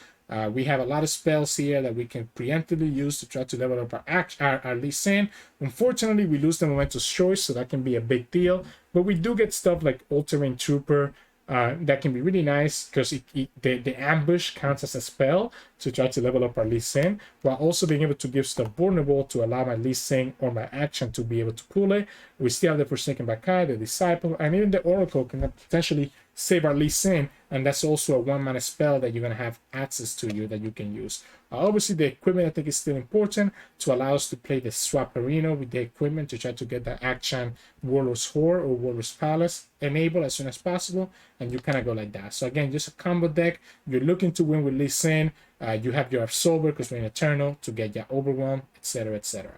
We have a lot of spells here that we can preemptively use to try to level up our Lee Sin. Unfortunately, we lose the momentous choice, so that can be a big deal. But we do get stuff like Altering Trooper, that can be really nice, because the ambush counts as a spell to try to level up our Lee Sin, while also being able to give stuff vulnerable to allow my Lee Sin or my action to be able to pull it. We still have the Forsaken Banquet, the Disciple, and even the Oracle can potentially save our Lee Sin, and that's also a 1-mana spell that you're going to have access to you that you can use. Obviously, the equipment I think is still important to allow us to play the Swap Arena with the equipment to try to get that action Warlord's Horde or Warlord's Palace enabled as soon as possible, and you kind of go like that. So again, just a combo deck. You're looking to win with Lee Sin. You have your Absolver because we're in Eternal to get your Overwhelm, etc., etc.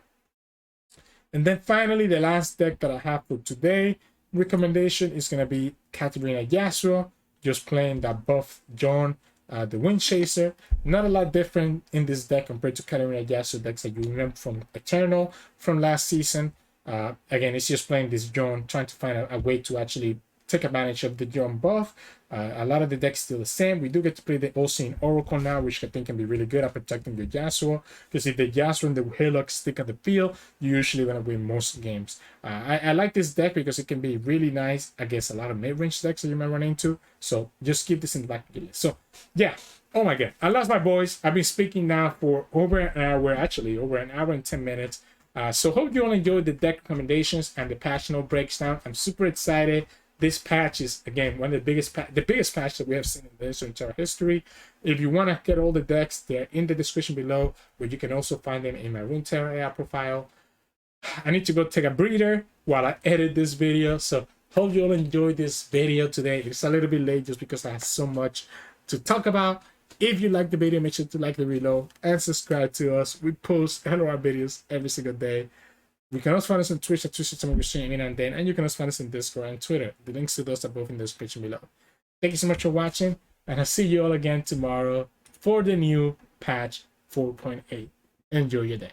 And then finally, the last deck that I have for today recommendation is going to be Katarina Yasuo, just playing that buff John, the Wind Chaser. Not a lot different in this deck compared to Katarina Yasuo decks that you remember from Eternal from last season. Again, it's just playing this John, trying to find a way to actually take advantage of the John buff. A lot of the deck's still the same. We do get to play the All-Seeing Oracle now, which I think can be really good at protecting your Yasuo, because if the Yasuo and the Hillock stick on the field, you're usually going to win most games. I like this deck because it can be really nice against a lot of mid-range decks that you might run into. So just keep this in the back of your list. So yeah, oh my god, I lost my voice. I've been speaking now for over an hour, actually over an hour and 10 minutes. So hope you all enjoyed the deck recommendations and the patch note breakdown. I'm super excited. This patch is, again, one of the biggest patch that we have seen in Legends of Runeterra history. If you want to get all the decks, they're in the description below, where you can also find them in my Runeterra AI profile. I need to go take a breather while I edit this video, so hope you all enjoyed this video today. It's a little bit late just because I have so much to talk about. If you like the video, make sure to like the video and subscribe to us. We post LOR videos every single day. You can also find us on Twitch at Twitch.tv we're streaming and then, and you can also find us on Discord and Twitter. The links to those are both in the description below. Thank you so much for watching, and I'll see you all again tomorrow for the new patch 4.8. Enjoy your day.